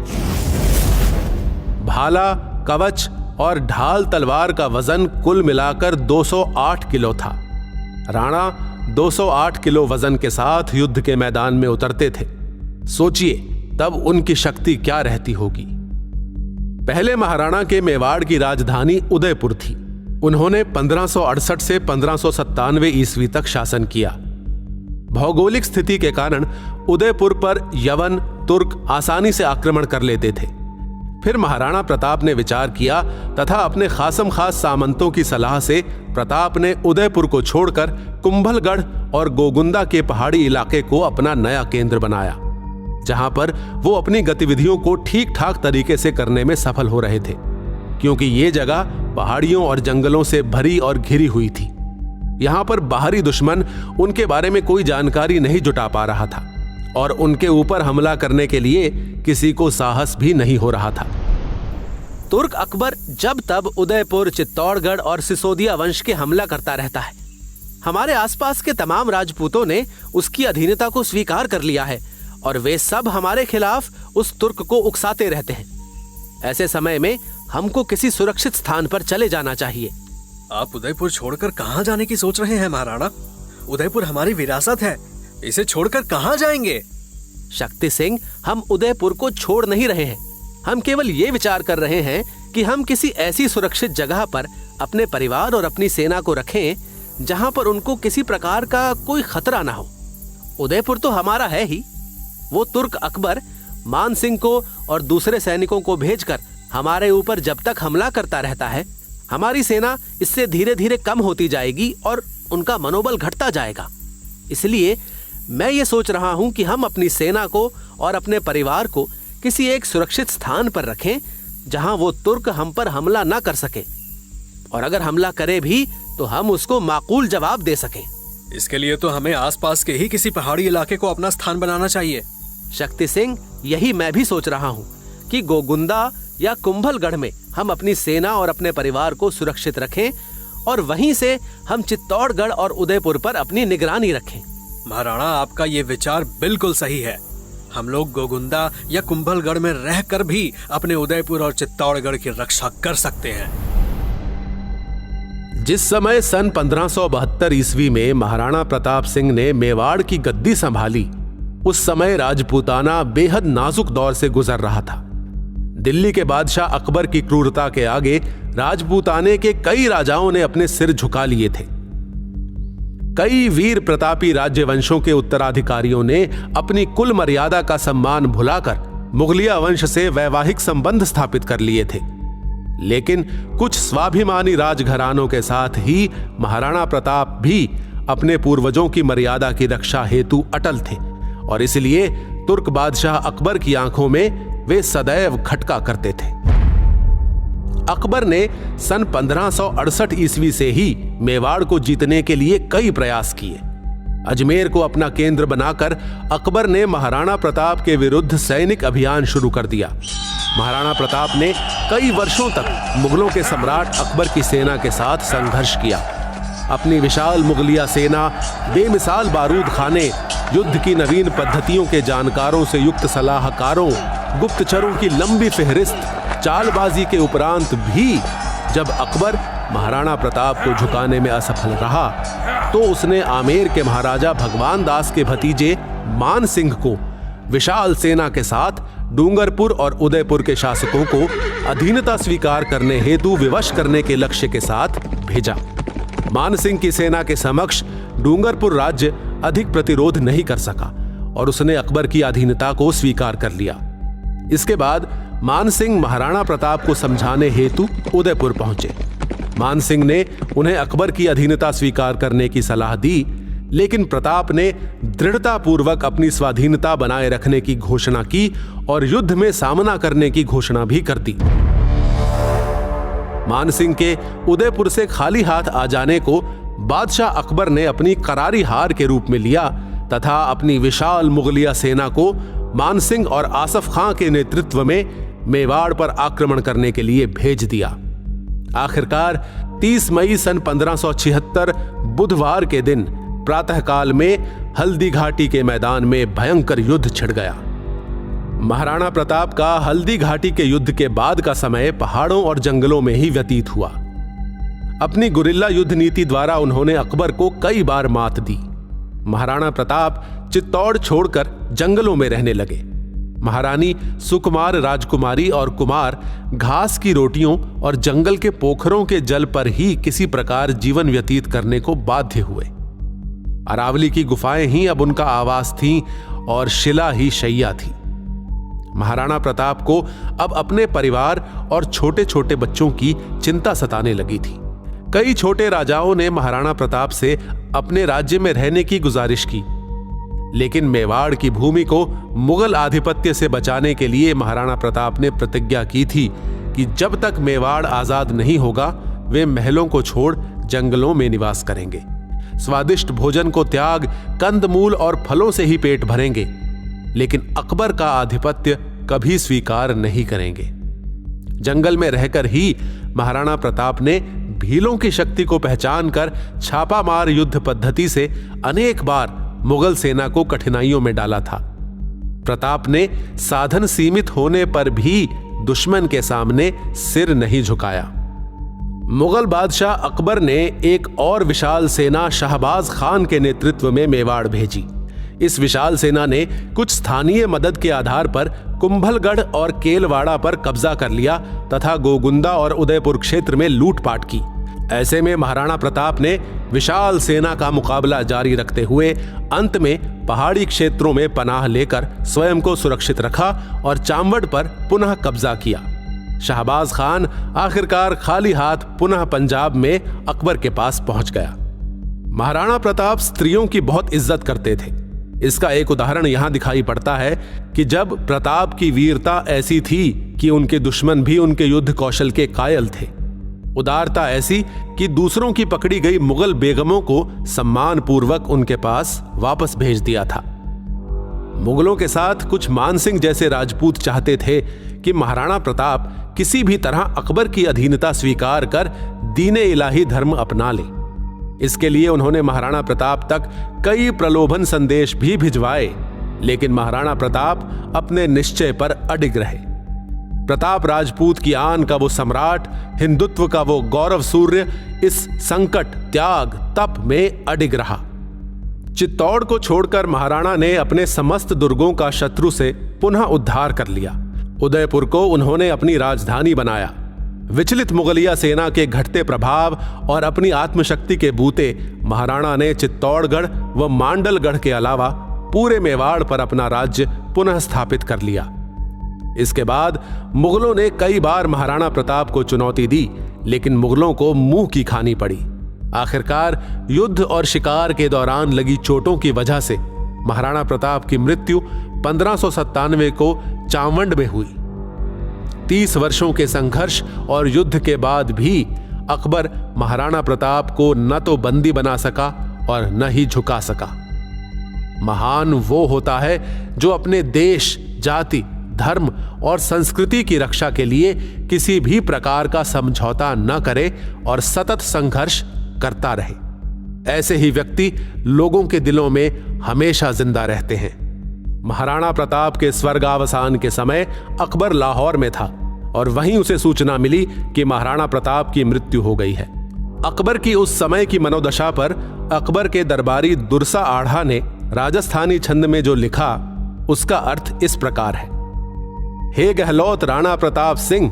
भाला, कवच और ढाल तलवार का वजन कुल मिलाकर 208 किलो था। राणा 208 किलो वजन के साथ युद्ध के मैदान में उतरते थे। सोचिए तब उनकी शक्ति क्या रहती होगी। पहले महाराणा के मेवाड़ की राजधानी उदयपुर थी। उन्होंने 1568 से 1597 ईस्वी तक शासन किया। भौगोलिक स्थिति के कारण उदयपुर पर यवन, तुर्क आसानी से आक्रमण कर लेते थे। फिर महाराणा प्रताप ने विचार किया तथा अपने खासम खास सामंतों की सलाह से प्रताप ने उदयपुर को छोड़कर कुंभलगढ़ और गोगुंदा के पहाड़ी इलाके को अपना नया केंद्र बनाया, जहां पर वो अपनी गतिविधियों को ठीक ठाक तरीके से करने में सफल हो रहे थे, क्योंकि ये जगह पहाड़ियों और जंगलों से भरी और घिरी हुई थी। यहां पर बाहरी दुश्मन उनके बारे में कोई जानकारी नहीं जुटा पा रहा था और उनके ऊपर हमला करने के लिए किसी को साहस भी नहीं हो रहा था। तुर्क अकबर जब तब उदयपुर, चित्तौड़गढ़ और सिसोदिया वंश के हमला करता रहता है। हमारे आसपास के तमाम राजपूतों ने उसकी अधीनता को स्वीकार कर लिया है और वे सब हमारे खिलाफ उस तुर्क को उकसाते रहते हैं। ऐसे समय में हमको किसी सुरक्षित स्थान पर चले जाना चाहिए। आप उदयपुर छोड़कर कहाँ जाने की सोच रहे हैं महाराणा? उदयपुर हमारी विरासत है, इसे छोड़कर कहाँ जाएंगे? शक्ति सिंह, हम उदयपुर को छोड़ नहीं रहे हैं। हम केवल ये विचार कर रहे हैं कि हम किसी ऐसी सुरक्षित जगह पर अपने परिवार और अपनी सेना को रखें जहां पर उनको किसी प्रकार का कोई खतरा ना हो। उदयपुर तो हमारा है ही। वो तुर्क अकबर मान सिंह को और दूसरे सैनिकों को भेजकर हमारे ऊपर जब तक हमला करता रहता है, हमारी सेना इससे धीरे धीरे कम होती जाएगी और उनका मनोबल घटता जाएगा। इसलिए मैं ये सोच रहा हूं कि हम अपनी सेना को और अपने परिवार को किसी एक सुरक्षित स्थान पर रखें जहां वो तुर्क हम पर हमला ना कर सके, और अगर हमला करे भी तो हम उसको माकूल जवाब दे सकें। इसके लिए तो हमें आसपास के ही किसी पहाड़ी इलाके को अपना स्थान बनाना चाहिए। शक्ति सिंह, यही मैं भी सोच रहा हूं कि गोगुंदा या कुंभलगढ़ में हम अपनी सेना और अपने परिवार को सुरक्षित रखें और वहीं से हम चित्तौड़गढ़ और उदयपुर पर अपनी निगरानी रखें। महाराणा, आपका ये विचार बिल्कुल सही है। हम लोग गोगुंदा या कुंभलगढ़ में रहकर भी अपने उदयपुर और चित्तौड़गढ़ की रक्षा कर सकते हैं। जिस समय सन 1572 ईस्वी में महाराणा प्रताप सिंह ने मेवाड़ की गद्दी संभाली, उस समय राजपूताना बेहद नाजुक दौर से गुजर रहा था। दिल्ली के बादशाह अकबर की क्रूरता के आगे राजपूताने के कई राजाओं ने अपने सिर झुका लिए थे। कई वीर प्रतापी राज्यवंशों के उत्तराधिकारियों ने अपनी कुल मर्यादा का सम्मान भुलाकर मुगलिया वंश से वैवाहिक संबंध स्थापित कर लिए थे। लेकिन कुछ स्वाभिमानी राजघरानों के साथ ही महाराणा प्रताप भी अपने पूर्वजों की मर्यादा की रक्षा हेतु अटल थे और इसलिए तुर्क बादशाह अकबर की आंखों में वे सदैव खटका करते थे। अकबर ने सन 1568 ईस्वी से ही मेवाड़ को जीतने के लिए कई प्रयास किए। अजमेर को अपना केंद्र बनाकर अकबर ने महाराणा प्रताप के विरुद्ध सैनिक अभियान शुरू कर दिया। महाराणा प्रताप ने कई वर्षों तक मुगलों के सम्राट अकबर की सेना के साथ संघर्ष किया। अपनी विशाल मुगलिया सेना, बेमिसाल बारूद खाने, युद्ध की नवीन पद्धतियों के जानकारों से युक्त सलाहकारों, गुप्तचरों की लंबी फेहरिस्त, चालबाजी के उपरांत भी जब अकबर महाराणा प्रताप को झुकाने में असफल रहा तो उसने आमेर के महाराजा भगवान दास के भतीजे मान सिंह को विशाल सेना के साथ डूंगरपुर और उदयपुर के शासकों को अधीनता स्वीकार करने हेतु विवश करने के लक्ष्य के साथ भेजा। मान सिंह की सेना के समक्ष डूंगरपुर राज्य अधिक प्रतिरोध नहीं कर सका और उसने अकबर की अधीनता को स्वीकार कर लिया। इसके बाद मान सिंह महाराणा प्रताप को समझाने हेतु उदयपुर पहुंचे। मान सिंह ने उन्हें अकबर की अधीनता स्वीकार करने की सलाह दी, लेकिन प्रताप ने दृढ़तापूर्वक अपनी स्वाधीनता बनाए रखने की घोषणा की और युद्ध में सामना करने की घोषणा भी कर दी। मान सिंह के उदयपुर से खाली हाथ आ जाने को बादशाह अकबर ने अपनी करारी हार के रूप में लिया तथा अपनी विशाल मुगलिया सेना को मान सिंह और आसफ खां के नेतृत्व में मेवाड़ पर आक्रमण करने के लिए भेज दिया। आखिरकार 30 मई सन 1576 बुधवार के दिन प्रातःकाल में हल्दी घाटी के मैदान में भयंकर युद्ध छिड़ गया। महाराणा प्रताप का हल्दी घाटी के युद्ध के बाद का समय पहाड़ों और जंगलों में ही व्यतीत हुआ। अपनी गुरिल्ला युद्ध नीति द्वारा उन्होंने अकबर को कई बार मात दी। महाराणा प्रताप चित्तौड़ छोड़कर जंगलों में रहने लगे। महारानी सुकुमार राजकुमारी और कुमार घास की रोटियों और जंगल के पोखरों के जल पर ही किसी प्रकार जीवन व्यतीत करने को बाध्य हुए। अरावली की गुफाएं ही अब उनका आवास थीं और शिला ही शैया थी। महाराणा प्रताप को अब अपने परिवार और छोटे छोटे बच्चों की चिंता सताने लगी थी। कई छोटे राजाओं ने महाराणा प्रताप से अपने राज्य में रहने की गुजारिश की, लेकिन मेवाड़ की भूमि को मुगल आधिपत्य से बचाने के लिए महाराणा प्रताप ने प्रतिज्ञा की थी कि जब तक मेवाड़ आजाद नहीं होगा वे महलों को छोड़ जंगलों में निवास करेंगे, स्वादिष्ट भोजन को त्याग कंदमूल और फलों से ही पेट भरेंगे, लेकिन अकबर का आधिपत्य कभी स्वीकार नहीं करेंगे। जंगल में रहकर ही महाराणा प्रताप ने भीलों की शक्ति को पहचान कर छापामार युद्ध पद्धति से अनेक बार मुगल सेना को कठिनाइयों में डाला था। प्रताप ने साधन सीमित होने पर भी दुश्मन के सामने सिर नहीं झुकाया। मुगल बादशाह अकबर ने एक और विशाल सेना शाहबाज खान के नेतृत्व में मेवाड़ भेजी। इस विशाल सेना ने कुछ स्थानीय मदद के आधार पर कुंभलगढ़ और केलवाड़ा पर कब्जा कर लिया तथा गोगुंदा और उदयपुर क्षेत्र में लूटपाट की। ऐसे में महाराणा प्रताप ने विशाल सेना का मुकाबला जारी रखते हुए अंत में पहाड़ी क्षेत्रों में पनाह लेकर स्वयं को सुरक्षित रखा और चांवड़ पर पुनः कब्जा किया। शाहबाज खान आखिरकार खाली हाथ पुनः पंजाब में अकबर के पास पहुंच गया। महाराणा प्रताप स्त्रियों की बहुत इज्जत करते थे। इसका एक उदाहरण यहां दिखाई पड़ता है कि जब प्रताप की वीरता ऐसी थी कि उनके दुश्मन भी उनके युद्ध कौशल के कायल थे, उदारता ऐसी कि दूसरों की पकड़ी गई मुगल बेगमों को सम्मानपूर्वक उनके पास वापस भेज दिया था। मुगलों के साथ कुछ मानसिंह जैसे राजपूत चाहते थे कि महाराणा प्रताप किसी भी तरह अकबर की अधीनता स्वीकार कर दीने इलाही धर्म अपना ले। इसके लिए उन्होंने महाराणा प्रताप तक कई प्रलोभन संदेश भी भिजवाए, लेकिन महाराणा प्रताप अपने निश्चय पर अडिग रहे। प्रताप राजपूत की आन का वो सम्राट, हिंदुत्व का वो गौरव सूर्य इस संकट, त्याग, तप में अडिग रहा। चित्तौड़ को छोड़कर महाराणा ने अपने समस्त दुर्गों का शत्रु से पुनः उद्धार कर लिया। उदयपुर को उन्होंने अपनी राजधानी बनाया। विचलित मुगलिया सेना के घटते प्रभाव और अपनी आत्मशक्ति के बूते महाराणा ने चित्तौड़गढ़ व मांडलगढ़ के अलावा पूरे मेवाड़ पर अपना राज्य पुनः स्थापित कर लिया। इसके बाद मुगलों ने कई बार महाराणा प्रताप को चुनौती दी, लेकिन मुगलों को मुंह की खानी पड़ी। आखिरकार युद्ध और शिकार के दौरान लगी चोटों की वजह से महाराणा प्रताप की मृत्यु 1597 को चावंड में हुई। 30 वर्षों के संघर्ष और युद्ध के बाद भी अकबर महाराणा प्रताप को न तो बंदी बना सका और न ही झुका सका। महान वो होता है जो अपने देश, जाति, धर्म और संस्कृति की रक्षा के लिए किसी भी प्रकार का समझौता न करे और सतत संघर्ष करता रहे। ऐसे ही व्यक्ति लोगों के दिलों में हमेशा जिंदा रहते हैं। महाराणा प्रताप के स्वर्गावसान के समय अकबर लाहौर में था और वहीं उसे सूचना मिली कि महाराणा प्रताप की मृत्यु हो गई है। अकबर की उस समय की मनोदशा पर अकबर के दरबारी दुरसा आढ़ा ने राजस्थानी छंद में जो लिखा, उसका अर्थ इस प्रकार है। हे गहलोत राणा प्रताप सिंह,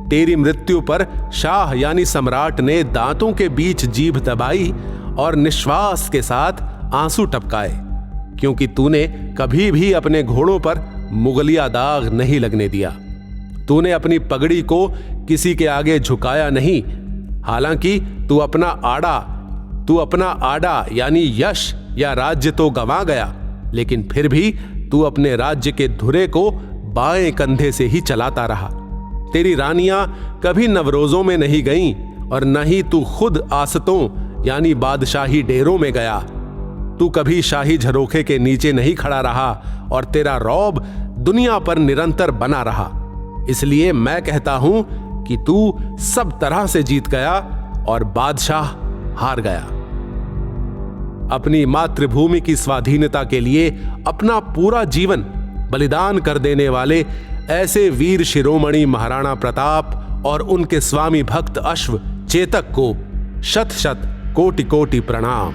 तेरी मृत्यु पर शाह यानी सम्राट ने दांतों के बीच जीभ दबाई और निश्वास के साथ आंसू टपकाए, क्योंकि तूने कभी भी अपने घोड़ों पर मुगलिया दाग नहीं लगने दिया। तूने अपनी पगड़ी को किसी के आगे झुकाया नहीं। हालांकि तू अपना आड़ा यानी यश या राज्य तो गंवा गया, लेकिन फिर भी तू अपने राज्य के धुरे को बाएं कंधे से ही चलाता रहा। तेरी रानियां कभी नवरोजों में नहीं गईं और न ही तू खुद आसतों यानी बादशाही डेरों में गया। तू कभी शाही झरोखे के नीचे नहीं खड़ा रहा और तेरा रौब दुनिया पर निरंतर बना रहा। इसलिए मैं कहता हूं कि तू सब तरह से जीत गया और बादशाह हार गया। अपनी मातृभूमि की स्वाधीनता के लिए अपना पूरा जीवन बलिदान कर देने वाले ऐसे वीर शिरोमणि महाराणा प्रताप और उनके स्वामी भक्त अश्व चेतक को शत शत कोटि कोटि प्रणाम।